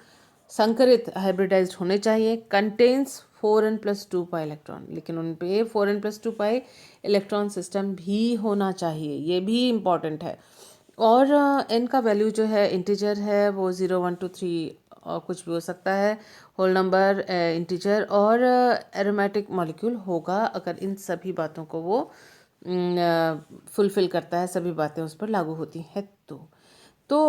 संकरित हाइब्रिडाइज्ड होने चाहिए। कंटेन्स 4n+2 पाई इलेक्ट्रॉन, लेकिन उन पे 4n+2 पाई इलेक्ट्रॉन सिस्टम भी होना चाहिए, ये भी इम्पॉर्टेंट है। और n का वैल्यू जो है इंटीजर है, वो 0 1 2 3 और कुछ भी हो सकता है, होल नंबर, इंटीजर, और एरोमेटिक मॉलिक्यूल होगा अगर इन सभी बातों को वो फुलफिल करता है, सभी बातें उस पर लागू होती हैं। तो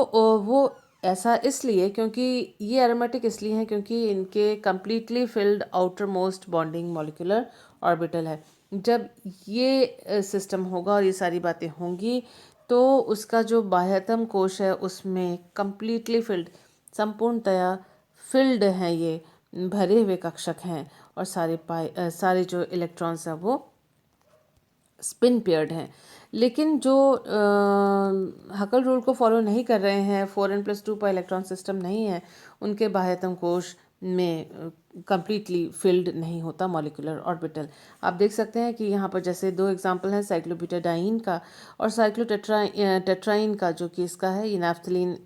वो ऐसा इसलिए, क्योंकि ये एरोमेटिक इसलिए हैं क्योंकि इनके completely filled outer most bonding molecular orbital है। जब ये सिस्टम होगा और ये सारी बातें होंगी तो उसका जो बाह्यतम कोश है उसमें कंप्लीटली फिल्ड, संपूर्णतया फिल्ड हैं, ये भरे हुए कक्षक हैं, और सारे जो इलेक्ट्रॉन्स हैं वो स्पिन पेयर्ड हैं। लेकिन जो हकल रूल को फॉलो नहीं कर रहे हैं, 4n+2 पाई इलेक्ट्रॉन सिस्टम नहीं है, उनके बाह्यतम कोश में कंप्लीटली फिल्ड नहीं होता मॉलिक्यूलर ऑर्बिटल। आप देख सकते हैं कि यहाँ पर जैसे 2 एग्जांपल हैं, साइक्लोब्यूटाडाइन का और साइक्लोटेट्राइन का, जो कि इसका है, ये नैफ्थलीन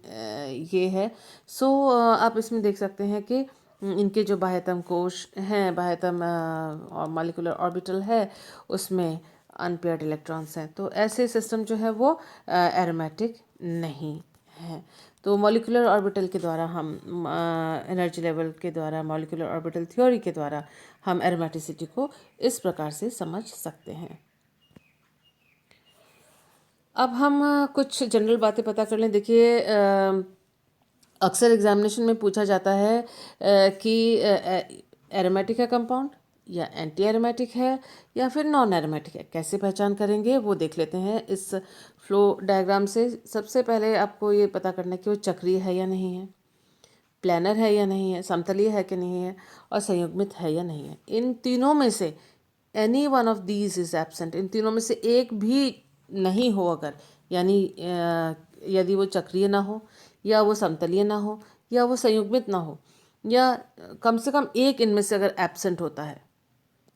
ये है। सो आप इसमें देख सकते हैं कि इनके जो बाह्यतम कोश हैं, बाह्यतम और मॉलिक्यूलर ऑर्बिटल है, उसमें अनपेयर्ड इलेक्ट्रॉन्स हैं। तो ऐसे सिस्टम जो है वो एरोमेटिक नहीं है। तो मॉलिक्यूलर ऑर्बिटल के द्वारा हम एनर्जी लेवल के द्वारा, मॉलिक्यूलर ऑर्बिटल थ्योरी के द्वारा हम एरोमेटिसिटी को इस प्रकार से समझ सकते हैं। अब हम कुछ जनरल बातें पता कर लें। देखिए, अक्सर एग्जामिनेशन में पूछा जाता है कि एरोमेटिक है कंपाउंड, या एंटी एरोमेटिक है, या फिर नॉन एरोमेटिक है। कैसे पहचान करेंगे वो देख लेते हैं इस फ्लो डायग्राम से। सबसे पहले आपको ये पता करना है कि वो चक्रीय है या नहीं है, प्लानर है या नहीं है, समतलीय है कि नहीं है, और संयुग्मित है या नहीं है। इन तीनों में से any one of these is absent, इन तीनों में से एक भी नहीं हो अगर, यानी यदि वो चक्रीय ना हो, या वो समतलीय ना हो, या वो संयुग्मित ना हो, या कम से कम एक इनमें से अगर एब्सेंट होता है,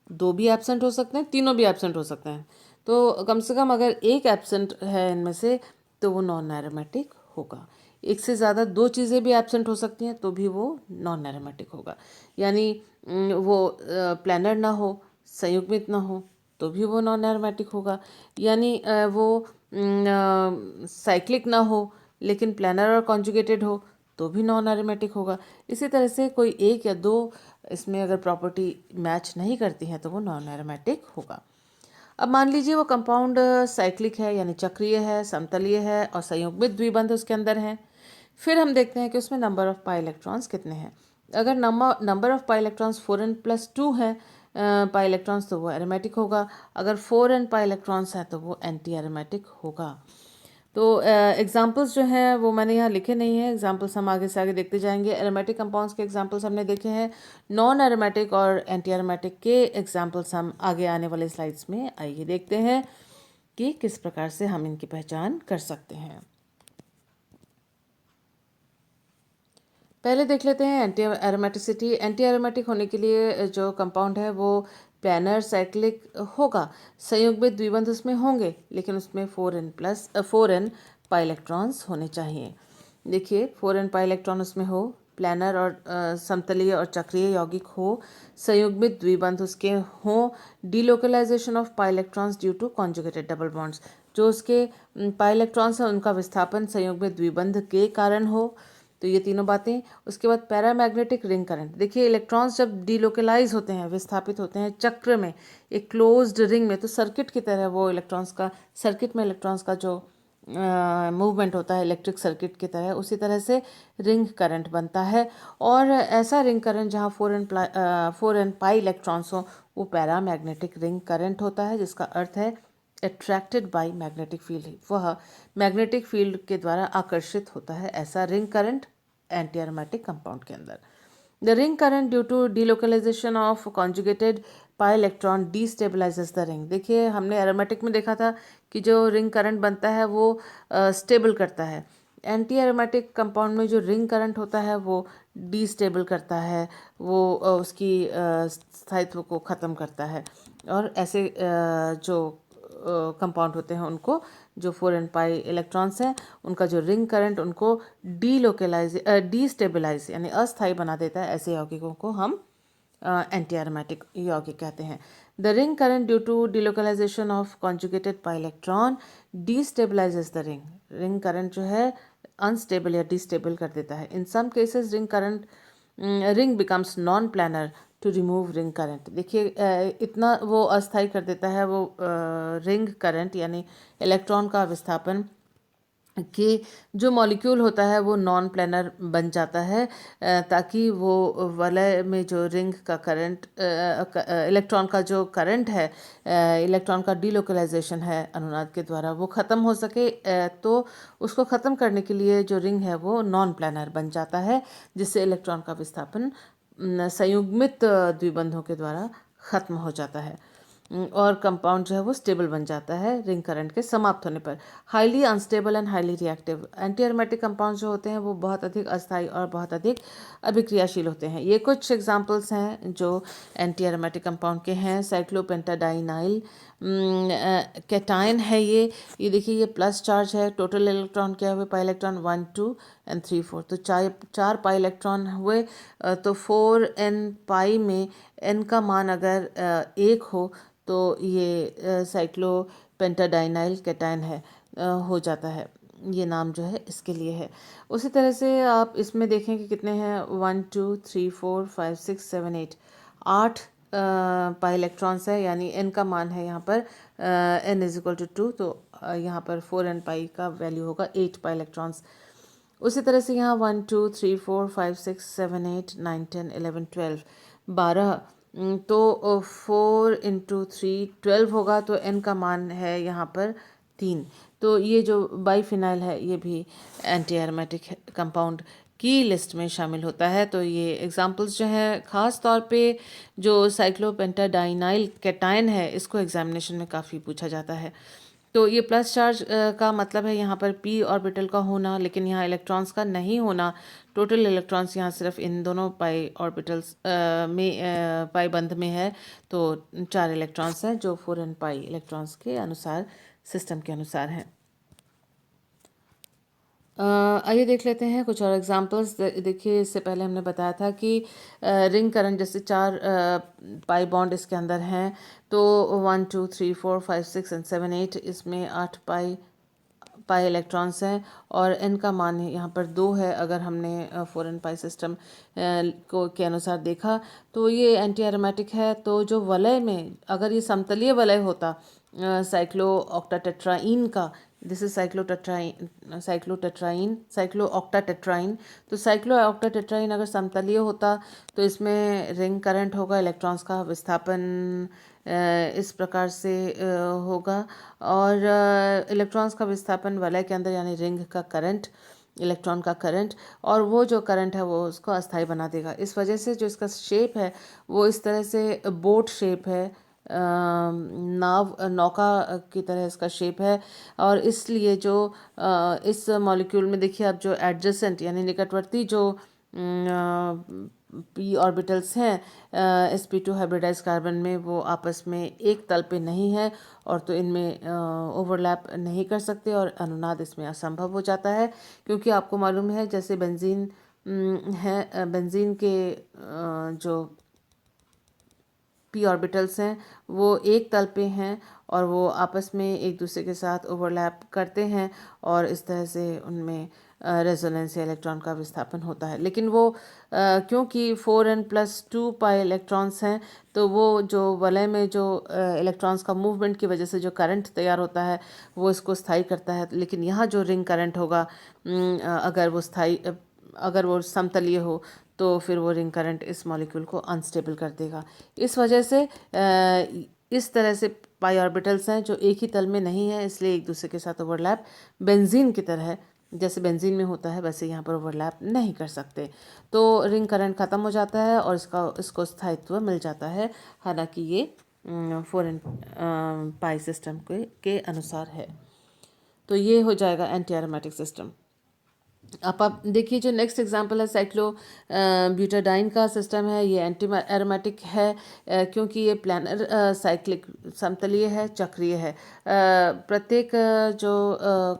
दो भी एब्सेंट हो सकते हैं, तीनों भी एब्सेंट हो सकते हैं, तो कम से कम अगर एक एब्सेंट है इनमें से तो वो नॉन एरोमेटिक होगा। एक से ज़्यादा दो चीज़ें भी एब्सेंट हो सकती हैं तो भी वो नॉन एरोमेटिक होगा। यानी वो प्लानर ना हो, संयुग्मित ना हो तो भी वो नॉन एरोमेटिक होगा। यानी वो साइक्लिक ना हो लेकिन प्लानर और कॉन्जुगेटेड हो तो भी नॉन एरोमेटिक होगा। इसी तरह से कोई एक या दो इसमें अगर प्रॉपर्टी मैच नहीं करती हैं तो वो नॉन एरोमेटिक होगा। अब मान लीजिए वो कंपाउंड साइक्लिक है, यानी चक्रीय है, समतलीय है और संयुग्मित द्विबंध उसके अंदर हैं। फिर हम देखते हैं कि उसमें नंबर ऑफ पाई इलेक्ट्रॉन्स कितने हैं। अगर number of pi electrons 4n+2 है पाई इलेक्ट्रॉन्स तो वो एरोमेटिक होगा। अगर 4n पाई इलेक्ट्रॉन्स है तो वो एंटी एरोमेटिक होगा। तो एग्जांपल्स जो हैं वो मैंने यहाँ लिखे नहीं हैं, एग्जांपल्स हम आगे से आगे देखते जाएंगे। एरोमेटिक कंपाउंड्स के एग्जांपल्स हमने देखे हैं, नॉन एरोमेटिक और एंटी एरोमेटिक के एग्जांपल्स हम आगे आने वाले स्लाइड्स में आइए देखते हैं कि किस प्रकार से हम इनकी पहचान कर सकते हैं। पहले देख लेते हैं एंटी एरोमेटिसिटी। एंटी एरोमेटिक होने के लिए जो कंपाउंड है वो प्लानर साइक्लिक होगा, संयुग्मित द्विबंध उसमें होंगे लेकिन उसमें 4n पाई इलेक्ट्रॉन्स होने चाहिए। देखिए 4n पाई इलेक्ट्रॉन उसमें हो, प्लानर और समतलीय और चक्रीय यौगिक हो, संयुग्मित द्विबंध उसके हों, delocalisation of pi electrons due to conjugated double bonds, जो उसके पाई इलेक्ट्रॉन्स हैं उनका विस्थापन संयुग्मित द्विबंध के कारण हो। तो ये तीनों बातें। उसके बाद पैरामैग्नेटिक रिंग करंट। देखिए इलेक्ट्रॉन्स जब डीलोकलाइज होते हैं, विस्थापित होते हैं चक्र में, एक क्लोज्ड रिंग में, तो सर्किट की तरह वो इलेक्ट्रॉन्स का, सर्किट में इलेक्ट्रॉन्स का जो मूवमेंट होता है इलेक्ट्रिक सर्किट की तरह, उसी तरह से रिंग करंट बनता है। और ऐसा रिंग करंट जहाँ 4n पाई इलेक्ट्रॉन्स हो वो पैरामैग्नेटिक रिंग करंट होता है, जिसका अर्थ है अट्रैक्टेड बाय मैग्नेटिक फील्ड, वह मैग्नेटिक फील्ड के द्वारा आकर्षित होता है, ऐसा ring current anti aromatic compound के अंदर। The ring current due to delocalization of conjugated pi electron destabilizes the ring. देखिए हमने एरोमेटिक में देखा था कि जो रिंग करंट बनता है वो स्टेबल करता है। एंटी एरोमेटिक कंपाउंड में जो रिंग करंट होता है वो डीस्टेबल करता है, वो उसकी स्थायित्व को ख़त्म करता है। और ऐसे जो कंपाउंड होते हैं उनको, जो 4n पाई इलेक्ट्रॉन्स हैं उनका जो रिंग करंट उनको डीस्टेबलाइज यानी अस्थायी बना देता है, ऐसे यौगिकों को हम एंटी एरोमेटिक यौगिक कहते हैं। The ring current due to delocalization of conjugated pi electron destabilizes the ring. Ring current जो है अनस्टेबल या डिस्टेबल कर देता है। In some cases ring becomes non planar to remove ring current. देखिए इतना वो अस्थायी कर देता है वो रिंग करंट, यानी इलेक्ट्रॉन का विस्थापन, कि जो मॉलिक्यूल होता है वो नॉन प्लानर बन जाता है, ताकि वो वलय में जो रिंग का करंट, इलेक्ट्रॉन का जो करंट है, इलेक्ट्रॉन का डीलोकलाइजेशन है अनुनाद के द्वारा, वो ख़त्म हो सके। तो उसको ख़त्म करने के लिए जो रिंग है वो नॉन प्लानर बन जाता है, जिससे इलेक्ट्रॉन का विस्थापन संयुग्मित द्विबंधों के द्वारा ख़त्म हो जाता है और कंपाउंड जो है वो स्टेबल बन जाता है रिंग करंट के समाप्त होने पर। Highly unstable and highly reactive. Anti aromatic compound जो होते हैं वो बहुत अधिक अस्थायी और बहुत अधिक अभिक्रियाशील होते हैं। ये कुछ एग्जांपल्स हैं जो एंटी एरोमेटिक कंपाउंड के हैं। साइक्लोपेंटाडाइनाइल कैटायन है ये देखिए ये प्लस चार्ज है, टोटल इलेक्ट्रॉन क्या हुए पाई इलेक्ट्रॉन 1 2 और 3 4, तो चार पाई इलेक्ट्रॉन हुए। तो 4n पाई में n का मान अगर 1 हो तो ये साइक्लोपेंटाडाइनाइल कैटायन है, हो जाता है। ये नाम जो है इसके लिए है। उसी तरह से आप इसमें देखें कि कितने हैं, 1 2 3 4 5 6 7 8, 8 पाई इलेक्ट्रॉन्स है, यानी n का मान है यहाँ पर n = 2, तो यहाँ पर 4n पाई का वैल्यू होगा 8 पाई इलेक्ट्रॉन्स। उसी तरह से यहाँ 1 2 3 4 5 6 7 8 9 10 11 12, 12, तो 4 × 3 12 होगा, तो n का मान है यहाँ पर 3। तो ये जो बाईफिनाइल है ये भी एंटी एरोमेटिक कंपाउंड की लिस्ट में शामिल होता है। तो ये एग्जांपल्स जो हैं, ख़ास तौर पे जो साइक्लोपेंटाडाइनाइल कैटायन है इसको एग्जामिनेशन में काफ़ी पूछा जाता है। तो ये प्लस चार्ज का मतलब है यहाँ पर पी ऑर्बिटल का होना, लेकिन यहाँ इलेक्ट्रॉन्स का नहीं होना। टोटल इलेक्ट्रॉन्स यहाँ सिर्फ इन दोनों पाई ऑर्बिटल्स में पाई बंध में है। तो 4 इलेक्ट्रॉन्स हैं जो 4n पाई इलेक्ट्रॉन्स के अनुसार सिस्टम के अनुसार हैं। आइए देख लेते हैं कुछ और एग्जांपल्स। देखिए, इससे पहले हमने बताया था कि रिंग करंट जैसे 4 पाई बॉन्ड इसके अंदर हैं, तो 1 2 3 4 5 6 एंड 7 8 इसमें 8 पाई इलेक्ट्रॉन्स हैं और n का मान यहाँ पर 2 है। अगर हमने 4n पाई सिस्टम को के अनुसार देखा तो ये एंटी एरोमेटिक है। तो जो वलय में अगर ये समतलीय वलय होता साइक्लो ऑक्टाटेट्राइन का, दिस इज साइक्लो ऑक्टाटेट्राइन, तो साइक्लो ऑक्टाटेट्राइन अगर समतलीय होता तो इसमें रिंग करंट होगा, इलेक्ट्रॉन्स का विस्थापन इस प्रकार से होगा और इलेक्ट्रॉन्स का विस्थापन वलय के अंदर यानी रिंग का करंट, इलेक्ट्रॉन का करंट, और वो जो करंट है वो उसको अस्थायी बना देगा। इस वजह से जो इसका शेप है वो इस तरह से बोट शेप है, नौका की तरह इसका शेप है। और इसलिए जो इस मॉलिक्यूल में देखिए अब जो एडजेसेंट यानी निकटवर्ती जो पी ऑर्बिटल्स हैं sp2 हाइब्रिडाइज कार्बन में, वो आपस में एक तल पे नहीं है और तो इनमें ओवरलैप नहीं कर सकते और अनुनाद इसमें असंभव हो जाता है। क्योंकि आपको मालूम है जैसे बेंजीन है, बेंजीन के जो पी ऑर्बिटल्स हैं वो एक तल पे हैं और वो आपस में एक दूसरे के साथ ओवरलैप करते हैं और इस तरह से उनमें रेजोनेंस या इलेक्ट्रॉन का विस्थापन होता है। लेकिन वो क्योंकि 4n+2 पाई इलेक्ट्रॉन्स हैं तो वो जो वलय में जो इलेक्ट्रॉन्स का मूवमेंट की वजह से जो करंट तैयार होता है वो इसको स्थायी करता है। लेकिन यहाँ जो रिंग करंट होगा अगर वो समतलीय हो तो फिर वो रिंग करंट इस मॉलिक्यूल को अनस्टेबल कर देगा। इस वजह से इस तरह से पाई ऑर्बिटल्स हैं जो एक ही तल में नहीं है, इसलिए एक दूसरे के साथ ओवरलैप बेंजीन की तरह जैसे बेंजीन में होता है वैसे यहाँ पर ओवरलैप नहीं कर सकते। तो रिंग करंट ख़त्म हो जाता है और इसको स्थायित्व मिल जाता है, हालांकि ये 4n पाई सिस्टम के अनुसार है। तो ये हो जाएगा एंटी एरोमेटिक सिस्टम। अब आप देखिए जो नेक्स्ट एग्जांपल है साइक्लो ब्यूटाडाइन का सिस्टम है। ये एंटी एरोमेटिक है क्योंकि ये प्लानर साइक्लिक समतलीय है, चक्रीय है। प्रत्येक जो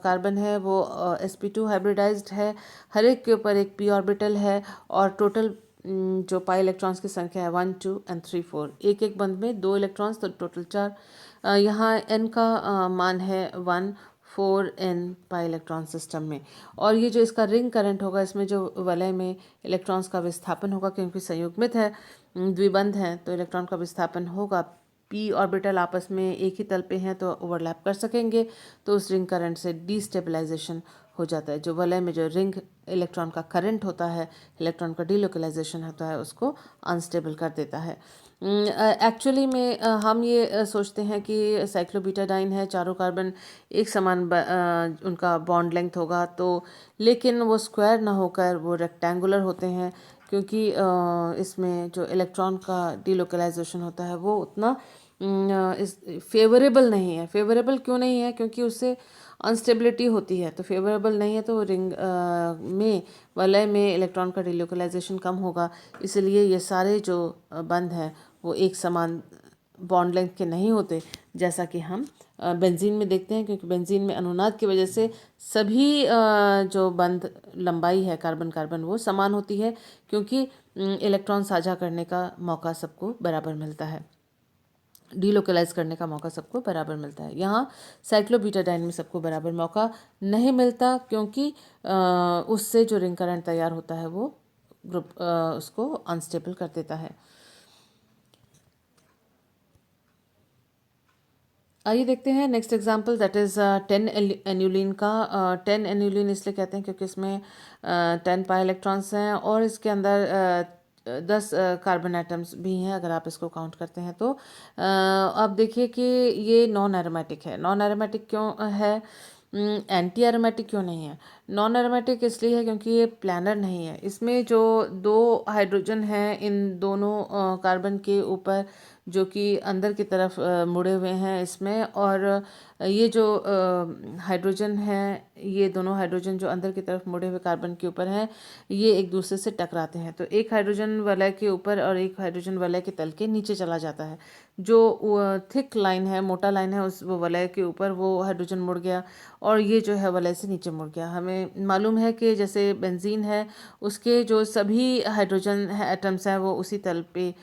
कार्बन है वो sp2 हाइब्रिडाइज्ड है, हर एक के ऊपर एक p ऑर्बिटल है और टोटल जो पाई इलेक्ट्रॉन्स की संख्या है 1 2 एंड 3 4, एक एक बंद में 2 इलेक्ट्रॉन्स, तो टोटल 4। यहाँ n का मान है 1 4n पाई इलेक्ट्रॉन सिस्टम में। और ये जो इसका रिंग करंट होगा इसमें जो वलय में इलेक्ट्रॉन्स का विस्थापन होगा, क्योंकि संयुग्मित है, द्विबंध है, तो इलेक्ट्रॉन का विस्थापन होगा। पी ऑर्बिटल आपस में एक ही तल पे हैं तो ओवरलैप कर सकेंगे, तो उस रिंग करंट से डीस्टेबलाइजेशन हो जाता है। जो वलय में जो रिंग इलेक्ट्रॉन का करंट होता है, इलेक्ट्रॉन का डीलोकलाइजेशन होता है, उसको अनस्टेबल कर देता है। एक्चुअली में हम ये सोचते हैं कि साइक्लोब्यूटाडाइन है, चारों कार्बन एक समान उनका बॉन्ड लेंथ होगा, तो लेकिन वो स्क्वायर ना होकर वो रेक्टेंगुलर होते हैं, क्योंकि इसमें जो इलेक्ट्रॉन का डीलोकलाइजेशन होता है वो उतना इस फेवरेबल नहीं है। फेवरेबल क्यों नहीं है? क्योंकि उससे अनस्टेबिलिटी होती है, तो फेवरेबल नहीं है तो रिंग में वलय में इलेक्ट्रॉन का डीलोकलाइजेशन कम होगा। इसलिए ये सारे जो बंध हैं वो एक समान बॉन्ड लेंथ के नहीं होते, जैसा कि हम बेंजीन में देखते हैं। क्योंकि बेंजीन में अनुनाद की वजह से सभी जो बंध लंबाई है कार्बन कार्बन वो समान होती है, क्योंकि इलेक्ट्रॉन साझा करने का मौका सबको बराबर मिलता है, डीलोकलाइज करने का मौका सबको बराबर मिलता है। यहाँ साइक्लोब्यूटाडाइन में सबको बराबर मौका नहीं मिलता, क्योंकि उससे जो रिंग करंट तैयार होता है वो ग्रुप उसको अनस्टेबल कर देता है। आइए देखते हैं next example, that is 10 annulene का। 10 एन्यूलिन इसलिए कहते हैं क्योंकि इसमें 10 पाई इलेक्ट्रॉन्स हैं और इसके अंदर 10 कार्बन एटम्स भी हैं अगर आप इसको काउंट करते हैं तो। अब देखिए कि ये नॉन एरोमेटिक है। नॉन एरोमेटिक क्यों है? एंटी एरोमेटिक क्यों नहीं है? नॉन एरोमेटिक इसलिए है क्योंकि ये प्लानर नहीं है। इसमें जो 2 हाइड्रोजन हैं इन दोनों कार्बन के ऊपर जो कि अंदर की तरफ मुड़े हुए हैं इसमें, और ये जो हाइड्रोजन है, ये दोनों हाइड्रोजन जो अंदर की तरफ मुड़े हुए कार्बन के ऊपर हैं, ये एक दूसरे से टकराते हैं। तो एक हाइड्रोजन वलय के ऊपर और एक हाइड्रोजन वलय के तल के नीचे चला जाता है। जो थिक लाइन है, मोटा लाइन है, उस वो वलय के ऊपर वो हाइड्रोजन मुड़ गया, और ये जो है वलय से नीचे मुड़ गया। हमें मालूम है कि जैसे बेंजीन है, उसके जो सभी हाइड्रोजन एटम्स हैं वो उसी तल पे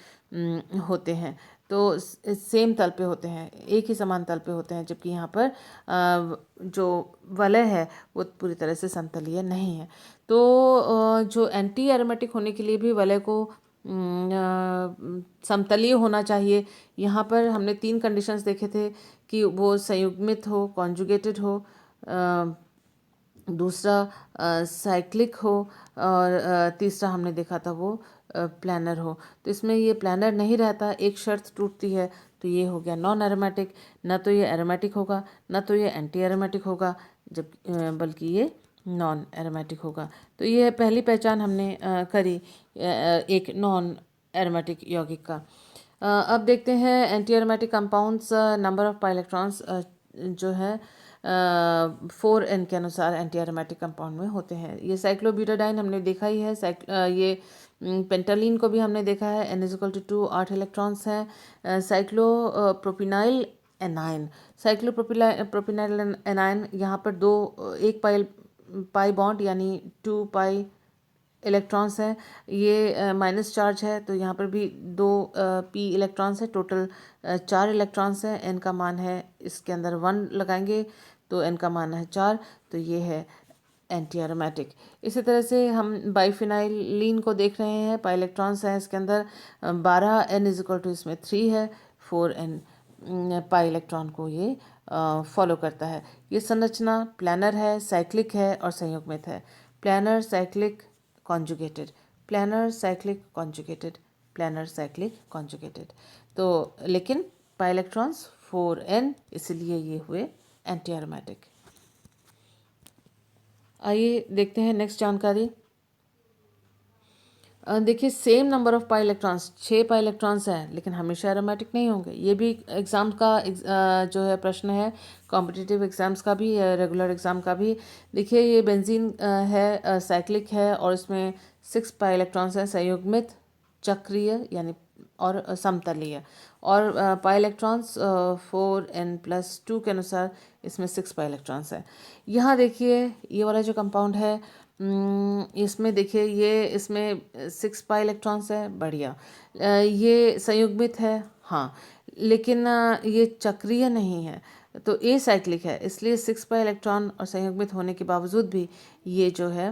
होते हैं, तो सेम तल पे होते हैं, एक ही समान तल पे होते हैं, जबकि यहाँ पर जो वलय है वो पूरी तरह से समतलीय नहीं है। तो जो एंटी एरोमेटिक होने के लिए भी वलय को समतलीय होना चाहिए। यहाँ पर हमने 3 कंडीशंस देखे थे कि वो संयुग्मित हो, कॉन्जुगेटेड हो, दूसरा साइक्लिक हो, और तीसरा हमने देखा था वो प्लानर हो। तो इसमें ये प्लानर नहीं रहता, एक शर्त टूटती है, तो ये हो गया नॉन एरोमेटिक। ना तो ये एरोमेटिक होगा, ना तो ये एंटी एरोमेटिक होगा, जब बल्कि ये नॉन एरोमेटिक होगा। तो ये पहली पहचान हमने करी एक नॉन एरोमेटिक यौगिक का। अब देखते हैं anti aromatic compounds. Number of pi electrons जो है 4n के अनुसार एंटी एरोमेटिक कंपाउंड में होते हैं। ये साइक्लोब्यूटाडाइन हमने देखा ही है, ये पेंटालीन को भी हमने देखा है, n=2, 8 इलेक्ट्रॉन्स हैं। साइक्लोप्रोपिनाइल एनाइन, साइक्लोप्रोपिनाइल एनाइन यहाँ पर एक पाई बॉन्ड यानी 2 पाई इलेक्ट्रॉन्स हैं, ये माइनस चार्ज है, तो यहाँ पर भी 2 p इलेक्ट्रॉन्स है, टोटल 4 इलेक्ट्रॉन्स हैं। n का मान है, इसके अंदर 1 लगाएंगे तो n का मान है 4, तो ये है एंटी एरोमेटिक। इसी तरह से हम बाइफिनाइलिन को देख रहे हैं, पाई इलेक्ट्रॉन्स हैं इसके अंदर 12, n=, इसमें 3 है, 4n पाई इलेक्ट्रॉन को ये फॉलो करता है। ये संरचना प्लानर है, साइक्लिक है और संयुग्मित है। Planar, cyclic, conjugated, planar, cyclic, conjugated, planar, cyclic, conjugated. तो लेकिन पाई इलेक्ट्रॉन्स 4n, इसलिए ये हुए एंटी एरोमेटिक। आइए देखते हैं नेक्स्ट जानकारी। देखिए, same number of pi electrons, 6 pi electrons हैं, लेकिन हमेशा एरोमेटिक नहीं होंगे। ये भी एग्ज़ाम का जो है प्रश्न है, कॉम्पिटिटिव एग्ज़ाम्स का भी, रेगुलर एग्ज़ाम का भी। देखिए, ये बेंजीन है, साइक्लिक है, और इसमें 6 पाई इलेक्ट्रॉन्स हैं, संयुग्मित, चक्रीय यानी और समतलीय। और पाई इलेक्ट्रॉन्स 4n+2 के अनुसार इसमें 6 पाई इलेक्ट्रॉन्स हैं। यहाँ देखिए, ये वाला जो कंपाउंड है, इसमें देखिए, ये इसमें 6 पाई इलेक्ट्रॉन्स है, बढ़िया। ये संयुग्मित है, हाँ, लेकिन ये चक्रीय नहीं है, तो ए साइक्लिक है, इसलिए 6 पाई इलेक्ट्रॉन और संयुग्मित होने के बावजूद भी ये जो है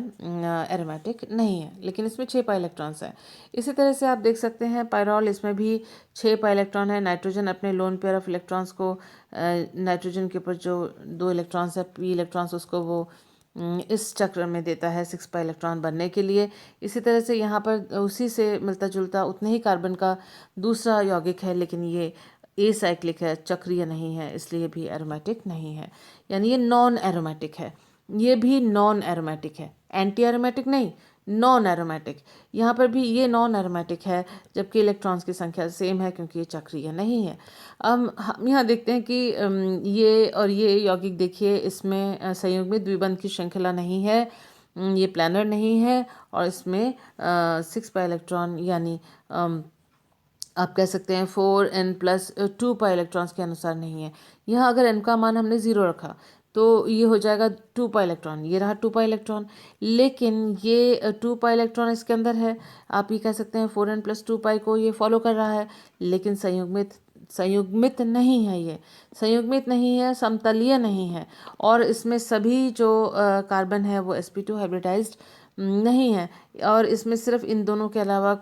एरोमेटिक नहीं है, लेकिन इसमें 6 पाई इलेक्ट्रॉन्स हैं। इसी तरह से आप देख सकते हैं पायरॉल, इसमें भी 6 पाई इलेक्ट्रॉन है। नाइट्रोजन अपने लोन पेयर ऑफ इलेक्ट्रॉन्स को, नाइट्रोजन के ऊपर जो 2 इलेक्ट्रॉन्स है, p इलेक्ट्रॉन्स, उसको वो इस चक्र में देता है 6 पाई इलेक्ट्रॉन बनने के लिए। इसी तरह से यहाँ पर उसी से मिलता जुलता उतने ही कार्बन का दूसरा यौगिक है, लेकिन ये ए साइक्लिक है, चक्रीय नहीं है, इसलिए भी एरोमेटिक नहीं है, यानी ये नॉन एरोमेटिक है। ये भी नॉन एरोमेटिक है, एंटी एरोमेटिक नहीं, नॉन एरोमेटिक। यहाँ पर भी ये नॉन एरोमेटिक है, जबकि इलेक्ट्रॉन्स की संख्या सेम है, क्योंकि ये चक्रीय नहीं है। अब हम यहाँ देखते हैं कि ये और ये यौगिक देखिए, इसमें संयुग्मित द्विबंध की श्रृंखला नहीं है, ये प्लानर नहीं है, और इसमें 6 पाई इलेक्ट्रॉन यानी आप कह सकते हैं 4n+2 पाई इलेक्ट्रॉन्स के अनुसार नहीं है। यहाँ अगर n का मान हमने 0 रखा तो ये हो जाएगा 2 पाई इलेक्ट्रॉन, ये रहा 2 पाई इलेक्ट्रॉन, लेकिन ये 2 पाई इलेक्ट्रॉन इसके अंदर है। आप ये कह सकते हैं 4n+2 पाई को ये फॉलो कर रहा है, लेकिन संयुग्मित नहीं है, ये संयुग्मित नहीं है, समतलीय नहीं है, और इसमें सभी जो कार्बन है वो sp2 हाइब्रिडाइज्ड नहीं है, और इसमें सिर्फ इन दोनों के अलावा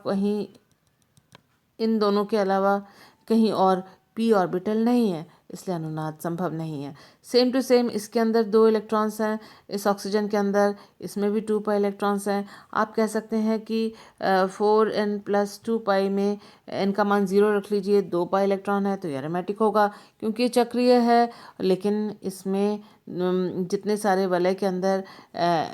कहीं और p ऑर्बिटल नहीं है, इसलिए अनुनाद संभव नहीं है। सेम टू सेम इसके अंदर 2 इलेक्ट्रॉन्स हैं, इस ऑक्सीजन के अंदर, इसमें भी 2 पाई इलेक्ट्रॉन्स हैं। आप कह सकते हैं कि 4n + 2 पाई में n का मान 0 रख लीजिए, 2 पाई इलेक्ट्रॉन है तो ये एरोमेटिक होगा क्योंकि ये चक्रीय है। लेकिन इसमें जितने सारे वलय के अंदर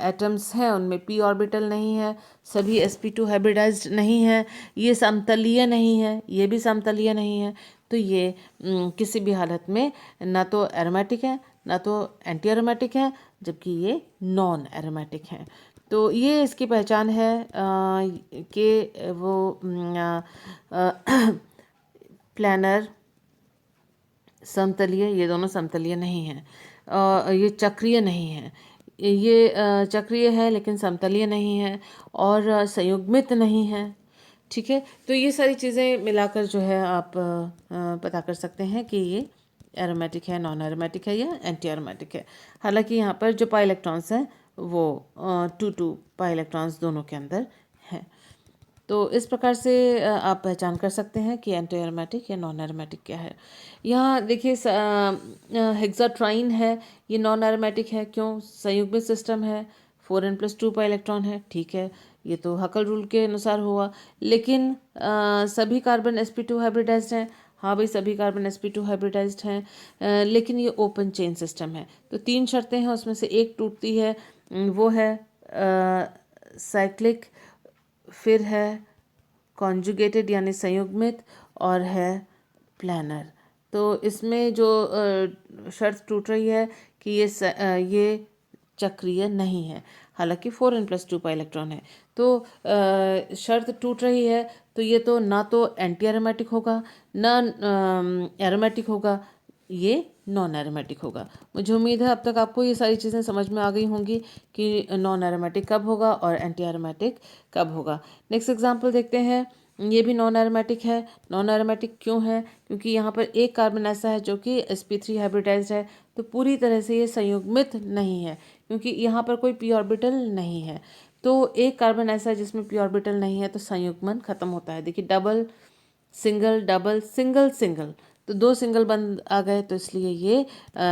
एटम्स हैं उनमें p ऑर्बिटल नहीं है, सभी sp2 हाइब्रिडाइज्ड नहीं है, ये समतलीय नहीं है, ये भी समतलीय नहीं है। तो ये किसी भी हालत में ना तो एरोमेटिक है ना तो एंटी एरोमेटिक है, जबकि ये नॉन एरोमेटिक है। तो ये इसकी पहचान है कि वो प्लानर, समतलीय, ये दोनों समतलीय नहीं हैं। ये चक्रीय नहीं है, ये चक्रीय है लेकिन समतलीय नहीं है, और संयुग्मित नहीं है। ठीक है, तो ये सारी चीज़ें मिलाकर जो है आप पता कर सकते हैं कि ये एरोमेटिक है, नॉन एरोमेटिक है या एंटी एरोमेटिक है। हालांकि यहाँ पर जो पाई इलेक्ट्रॉन्स हैं वो 2 पाई इलेक्ट्रॉन्स दोनों के अंदर हैं। तो इस प्रकार से आप पहचान कर सकते हैं कि एंटी एरोमेटिक या नॉन एरोमेटिक क्या है। यहाँ देखिए हेक्साट्राइन है, ये नॉन एरोमेटिक है। क्यों? संयुग्मित सिस्टम है, 4n + 2 पाई इलेक्ट्रॉन है। ठीक है, ये तो हकल रूल के अनुसार हुआ। लेकिन सभी कार्बन sp2 हाइब्रिडाइज्ड हैं। हाँ भाई, सभी कार्बन sp2 हाइब्रिडाइज्ड हैं, लेकिन ये ओपन चेन सिस्टम है। तो 3 शर्तें हैं, उसमें से एक टूटती है, वो है साइक्लिक, फिर है कॉन्जुगेटेड यानी संयुग्मित, और है प्लानर। तो इसमें जो शर्त टूट रही है कि ये चक्रीय नहीं है, हालांकि 4n + 2 पाई इलेक्ट्रॉन है। तो शर्त टूट रही है, तो ये तो ना तो एंटी एरोमेटिक होगा ना एरोमेटिक होगा, ये नॉन एरोमेटिक होगा। मुझे उम्मीद है अब तक आपको ये सारी चीज़ें समझ में आ गई होंगी कि नॉन एरोमेटिक कब होगा और एंटी एरोमेटिक कब होगा। नेक्स्ट एग्जांपल देखते हैं। ये भी नॉन एरोमेटिक है। नॉन एरोमेटिक क्यों है? क्योंकि यहाँ पर एक कार्बन ऐसा है जो कि sp3 हाइब्रिडाइज्ड है, तो पूरी तरह से ये संयुग्मित नहीं है क्योंकि यहाँ पर कोई p ऑर्बिटल नहीं है। तो एक कार्बन ऐसा है जिसमें p ऑर्बिटल नहीं है, तो संयुग्मन खत्म होता है। देखिए, double single double single single, तो 2 सिंगल बंद आ गए, तो इसलिए ये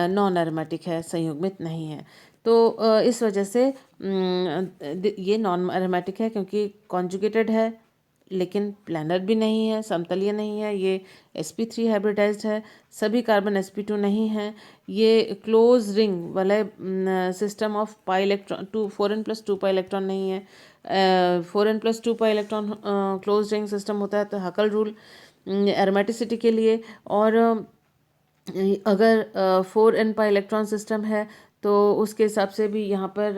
नॉन एरोमेटिक है, संयुग्मित नहीं है। तो इस वजह से ये नॉन एरोमेटिक है क्योंकि कॉन्जुगेटेड है लेकिन प्लानर भी नहीं है, समतलीय नहीं है, ये sp3 हाइब्रिडाइज्ड है, सभी कार्बन sp2 नहीं है, ये क्लोज रिंग वलय system of pi electron 4n + 2 pi electron नहीं है। 4n + 2 pi electron close ring system होता है, तो हकल रूल एरोमेटिसिटी के लिए। और अगर 4n पाई इलेक्ट्रॉन सिस्टम है तो उसके हिसाब से भी यहाँ पर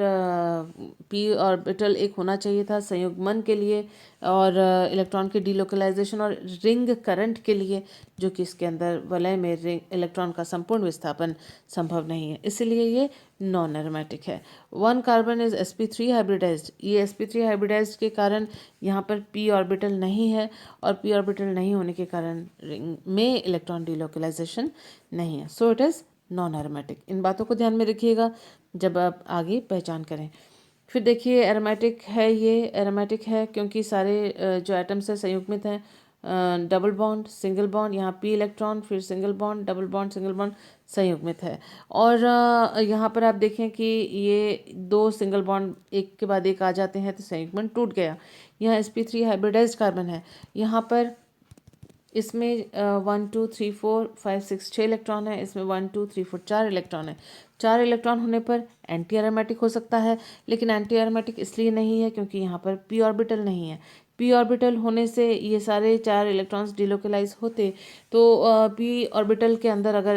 p ऑर्बिटल एक होना चाहिए था संयुग्मन के लिए और इलेक्ट्रॉन के डीलोकलाइजेशन और रिंग करंट के लिए, जो कि इसके अंदर वलय में रिंग इलेक्ट्रॉन का संपूर्ण विस्थापन संभव नहीं है, इसलिए ये नॉन एरोमेटिक है। 1 कार्बन इज sp3 हाइब्रिडाइज्ड। ये sp3 हाइब्रिडाइज्ड के कारण यहाँ पर p ऑर्बिटल नहीं है, और p ऑर्बिटल नहीं होने के कारण रिंग में इलेक्ट्रॉन डीलोकलाइजेशन नहीं है। So it is non aromatic. इन बातों को ध्यान में रखिएगा जब आप आगे पहचान करें। फिर देखिए, एरोमेटिक है, ये एरोमेटिक है क्योंकि सारे जो एटम्स हैं संयुग्मित हैं, डबल बॉन्ड सिंगल बॉन्ड, यहाँ p इलेक्ट्रॉन, फिर single bond double bond single bond संयुग्मित है। और यहाँ पर आप देखें कि ये 2 सिंगल बॉन्ड एक के बाद एक आ जाते हैं तो संयुग्मन टूट गया। यहाँ sp3 हाइब्रिडाइज्ड कार्बन है, यहाँ पर इसमें 1 2 3 4 5 6 6 इलेक्ट्रॉन है, इसमें 1 2 3 4 4 इलेक्ट्रॉन है। 4 इलेक्ट्रॉन होने पर एंटी एरोमेटिक हो सकता है, लेकिन एंटी एरोमेटिक इसलिए नहीं है क्योंकि यहाँ पर p ऑर्बिटल नहीं है। p ऑर्बिटल होने से ये सारे 4 इलेक्ट्रॉन्स डिलोकलाइज होते, तो p ऑर्बिटल के अंदर अगर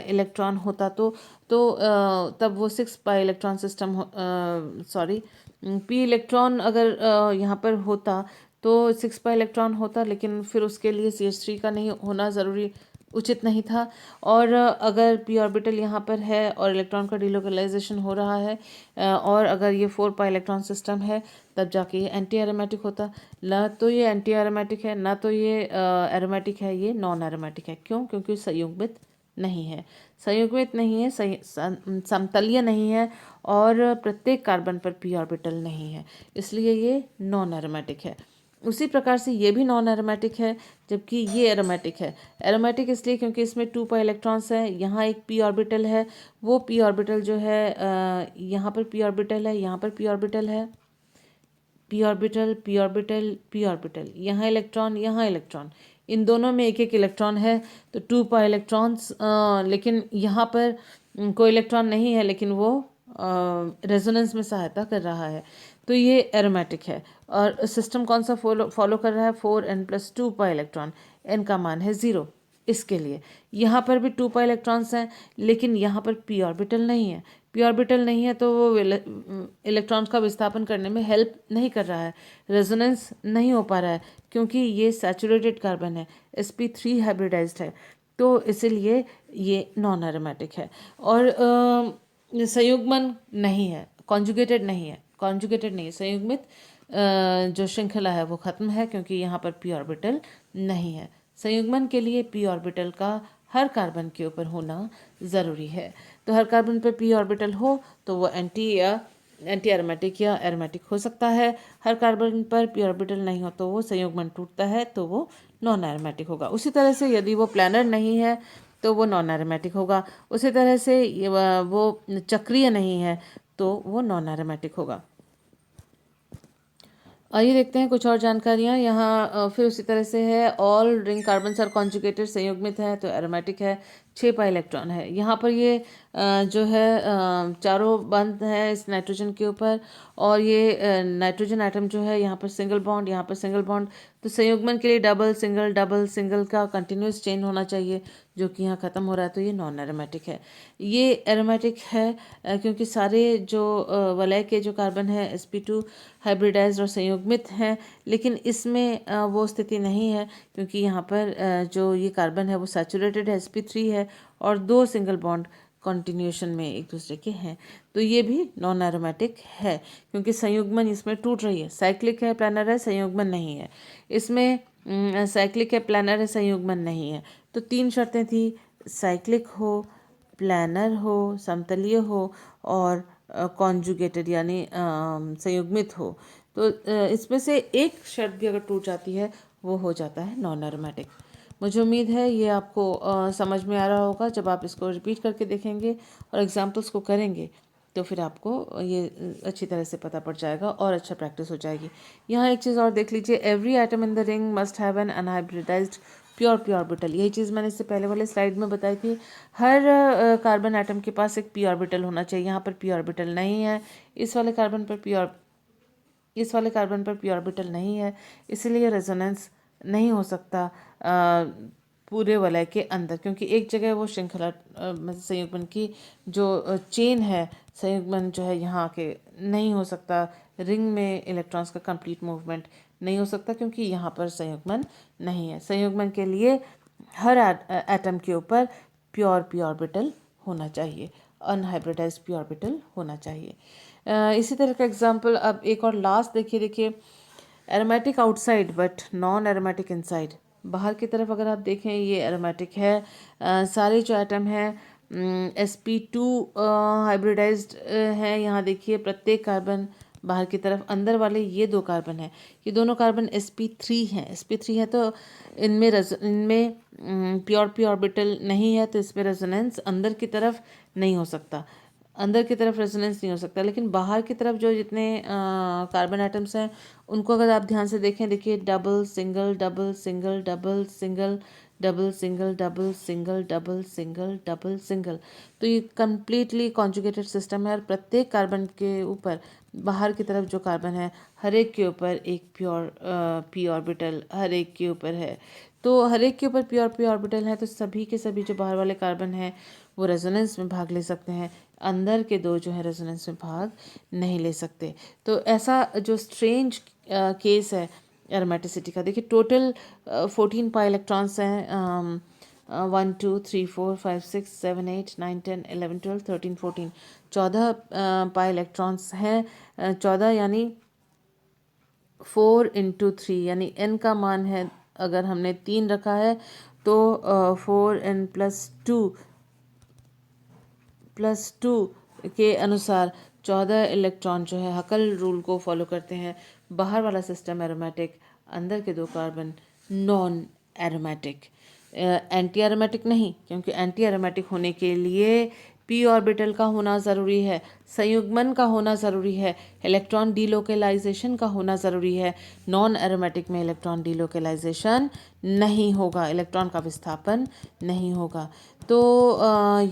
इलेक्ट्रॉन होता तब वो 6 pi electron system sorry p electron अगर यहाँ पर होता तो 6 पाई इलेक्ट्रॉन होता, लेकिन फिर उसके लिए CH3 का नहीं होना ज़रूरी उचित नहीं था। और अगर p ऑर्बिटल यहाँ पर है और इलेक्ट्रॉन का डिलोकलाइजेशन हो रहा है और अगर ये 4 पाई इलेक्ट्रॉन सिस्टम है, तब जाके ये एंटी एरोमेटिक होता। ना तो ये एंटी एरोमेटिक है ना तो ये एरोमेटिक है, ये नॉन एरोमेटिक है। क्यों? क्योंकि संयुग्मित नहीं है, संयुग्मित नहीं है, समतलीय नहीं है, और प्रत्येक कार्बन पर p ऑर्बिटल नहीं है, इसलिए ये नॉन एरोमेटिक है। उसी प्रकार से ये भी नॉन एरोमेटिक है, जबकि ये एरोमेटिक है। एरोमेटिक इसलिए क्योंकि इसमें 2 इलेक्ट्रॉन्स हैं, यहाँ एक p ऑर्बिटल है, वो p ऑर्बिटल जो है यहाँ पर p ऑर्बिटल है, यहाँ पर p ऑर्बिटल है, p orbital p orbital p orbital, यहाँ इलेक्ट्रॉन, इन दोनों में एक एक इलेक्ट्रॉन है, तो 2 इलेक्ट्रॉन्स। लेकिन यहाँ पर कोई इलेक्ट्रॉन नहीं है, लेकिन वो रेजोनेंस में सहायता कर रहा है, तो ये एरोमेटिक है। और सिस्टम कौन सा फॉलो कर रहा है? 4n+2 इलेक्ट्रॉन, n का मान है 0 इसके लिए। यहाँ पर भी 2 इलेक्ट्रॉन्स हैं, लेकिन यहाँ पर p ऑर्बिटल नहीं है। p ऑर्बिटल नहीं है तो वो इलेक्ट्रॉन्स का विस्थापन करने में हेल्प नहीं कर रहा है, रेजोनेंस नहीं हो पा रहा है, क्योंकि ये सैचुरेटेड कार्बन है, sp3 हाइब्रिडाइज्ड है, तो इसीलिए ये नॉन एरोमेटिक है। और संयुग्मन नहीं है, कॉन्जुगेटेड नहीं है, संयुग्मित जो श्रृंखला है वो खत्म है, क्योंकि यहाँ पर p ऑर्बिटल नहीं है। संयुग्मन के लिए p ऑर्बिटल का हर कार्बन के ऊपर होना ज़रूरी है। तो हर कार्बन पर p ऑर्बिटल हो तो वो एंटी एरोमेटिक या एरोमेटिक हो सकता है। हर कार्बन पर p ऑर्बिटल नहीं हो तो वो संयुग्मन टूटता है, तो वो नॉन एरोमेटिक होगा। उसी तरह से यदि वो प्लानर नहीं है तो वो नॉन एरोमेटिक होगा। उसी तरह से वो चक्रीय नहीं है तो वो नॉन एरोमेटिक होगा। आइए देखते हैं कुछ और जानकारियाँ यहाँ। फिर उसी तरह से है, all ring carbons are conjugated, संयुग्मित है तो एरोमेटिक है, 6 इलेक्ट्रॉन है। यहाँ पर ये जो है चारों बंद है इस नाइट्रोजन के ऊपर, और ये नाइट्रोजन एटम जो है यहाँ पर सिंगल बॉन्ड, यहाँ पर सिंगल बॉन्ड, तो संयुग्मन के लिए डबल सिंगल का कंटिन्यूस चेन होना चाहिए, जो कि यहाँ ख़त्म हो रहा है, तो ये नॉन एरोमेटिक है। ये एरोमेटिक है क्योंकि सारे जो वलय के जो कार्बन है sp2 हाइब्रिडाइज्ड और संयुग्मित हैं, लेकिन इसमें वो स्थिति नहीं है, क्योंकि यहाँ पर जो ये कार्बन है वो सैचुरेटेड है, sp3 है, और 2 सिंगल बॉन्ड कॉन्टिन्यूशन में एक दूसरे के हैं, तो ये भी नॉन एरोमेटिक है, क्योंकि संयुग्मन इसमें टूट रही है। साइक्लिक है, प्लानर है, संयुग्मन नहीं है। इसमें साइक्लिक है, प्लानर है, संयुग्मन नहीं है। तो 3 शर्तें थी, साइक्लिक हो, प्लानर हो, समतलीय हो, और कॉन्जुगेटेड यानी संयुग्मित हो। तो इसमें से एक शर्त भी अगर टूट जाती है वो हो जाता है नॉन एरोमेटिक। मुझे उम्मीद है ये आपको समझ में आ रहा होगा। जब आप इसको रिपीट करके देखेंगे और एग्जाम्पल्स को करेंगे तो फिर आपको ये अच्छी तरह से पता पड़ जाएगा और अच्छा प्रैक्टिस हो जाएगी। यहाँ एक चीज़ और देख लीजिए, every atom in the ring must have an unhybridised pure p orbital. यही चीज़ मैंने इससे पहले वाले स्लाइड में बताई थी। हर कार्बन एटम के पास एक p ऑर्बिटल होना चाहिए। यहाँ पर p ऑर्बिटल नहीं है, इस वाले कार्बन पर p ऑर्बिटल नहीं है, इसलिए रेजोनेंस नहीं हो सकता पूरे वलय के अंदर, क्योंकि एक जगह वो श्रृंखला संयुग्मन की जो चेन है, संयुग्मन जो है यहाँ के नहीं हो सकता। रिंग में इलेक्ट्रॉन्स का कंप्लीट मूवमेंट नहीं हो सकता, क्योंकि यहाँ पर संयुग्मन नहीं है। संयुग्मन के लिए हर एटम के ऊपर प्योर p ऑर्बिटल होना चाहिए, अनहाइब्रिडाइज्ड p ऑर्बिटल होना चाहिए। इसी तरह का एग्जाम्पल अब एक और लास्ट देखिए, aromatic outside but non aromatic inside. बाहर की तरफ अगर आप देखें ये एरोमेटिक है। सारे जो एटम हैं sp2 हाइब्रिडाइज्ड हैं। यहाँ देखिए प्रत्येक कार्बन बाहर की तरफ, अंदर वाले ये 2 कार्बन हैं, ये दोनों कार्बन sp3 हैं। sp3 है तो इनमें प्योर p ऑर्बिटल नहीं है, तो इसमें रेजोनेंस अंदर की तरफ नहीं हो सकता, अंदर की तरफ रेजोनेंस नहीं हो सकता। लेकिन बाहर की तरफ जो जितने कार्बन एटम्स हैं उनको अगर आप ध्यान से देखें, देखिए double single double single double single double single double single double single double single, तो ये कम्प्लीटली कॉन्जुगेटेड सिस्टम है। और प्रत्येक कार्बन के ऊपर बाहर की तरफ जो कार्बन है हर एक के ऊपर एक प्योर p ऑर्बिटल हर एक के ऊपर है। तो हर एक के ऊपर प्योर p ऑर्बिटल है, तो सभी के सभी जो बाहर वाले कार्बन हैं वो रेजोनेंस में भाग ले सकते हैं, अंदर के 2 जो है रेजोनेंस में भाग नहीं ले सकते। तो ऐसा जो स्ट्रेंज केस है एरोमेटिसिटी का, देखिए टोटल 14 पाई इलेक्ट्रॉन्स हैं, 1 2 3 4 5 6 7 8 9 10 11 12 13 14, 14 पाई इलेक्ट्रॉन्स हैं। 14 यानी 4 × 3, यानी n का मान है, अगर हमने 3 रखा है तो 4n+2 के अनुसार 14 इलेक्ट्रॉन जो है हकल रूल को फॉलो करते हैं। बाहर वाला सिस्टम एरोमेटिक, अंदर के 2 carbon non aromatic. Anti aromatic नहीं, क्योंकि एंटी एरोमेटिक होने के लिए p ऑर्बिटल का होना ज़रूरी है, संयुग्मन का होना ज़रूरी है, इलेक्ट्रॉन डीलोकेलाइजेशन का होना ज़रूरी है। नॉन एरोमेटिक में इलेक्ट्रॉन डीलोकेलाइजेशन नहीं होगा, इलेक्ट्रॉन का विस्थापन नहीं होगा। तो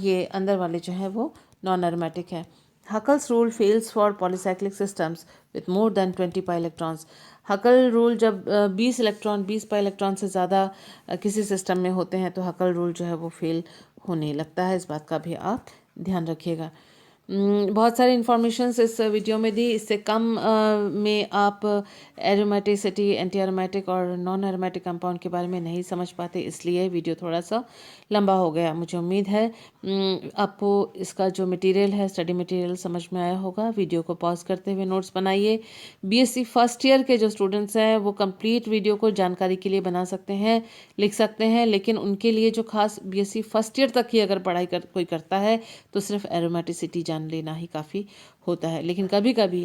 ये अंदर वाले जो है वो नॉन एरोमेटिक है। Huckel's rule fails for polycyclic systems with more than 20 pi electrons. हकल rule जब 20 पाई इलेक्ट्रॉन से ज़्यादा किसी सिस्टम में होते हैं तो हकल रूल जो है वो फेल होने लगता है। इस बात का भी आप ध्यान रखिएगा। बहुत सारी इन्फॉर्मेशंस इस वीडियो में दी, इससे कम में आप एरोमेटिसिटी, एंटी एरोमेटिक और नॉन एरोमेटिक कंपाउंड के बारे में नहीं समझ पाते, इसलिए वीडियो थोड़ा सा लंबा हो गया। मुझे उम्मीद है आपको इसका जो मटेरियल है, स्टडी मटेरियल समझ में आया होगा। वीडियो को पॉज करते हुए नोट्स बनाइए। बीएससी फर्स्ट ईयर के जो स्टूडेंट्स हैं वो कंप्लीट वीडियो को जानकारी के लिए बना सकते हैं, लिख सकते हैं, लेकिन उनके लिए जो खास बीएससी फर्स्ट ईयर तक ही अगर पढ़ाई कोई करता है तो सिर्फ एरोमेटिसिटी जान लेना ही काफ़ी होता है। लेकिन कभी कभी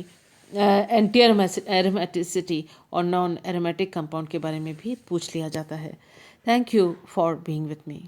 एंटी एरोमेटिसिटी और नॉन एरोमेटिक कंपाउंड के बारे में भी पूछ लिया जाता है। Thank you for being with me.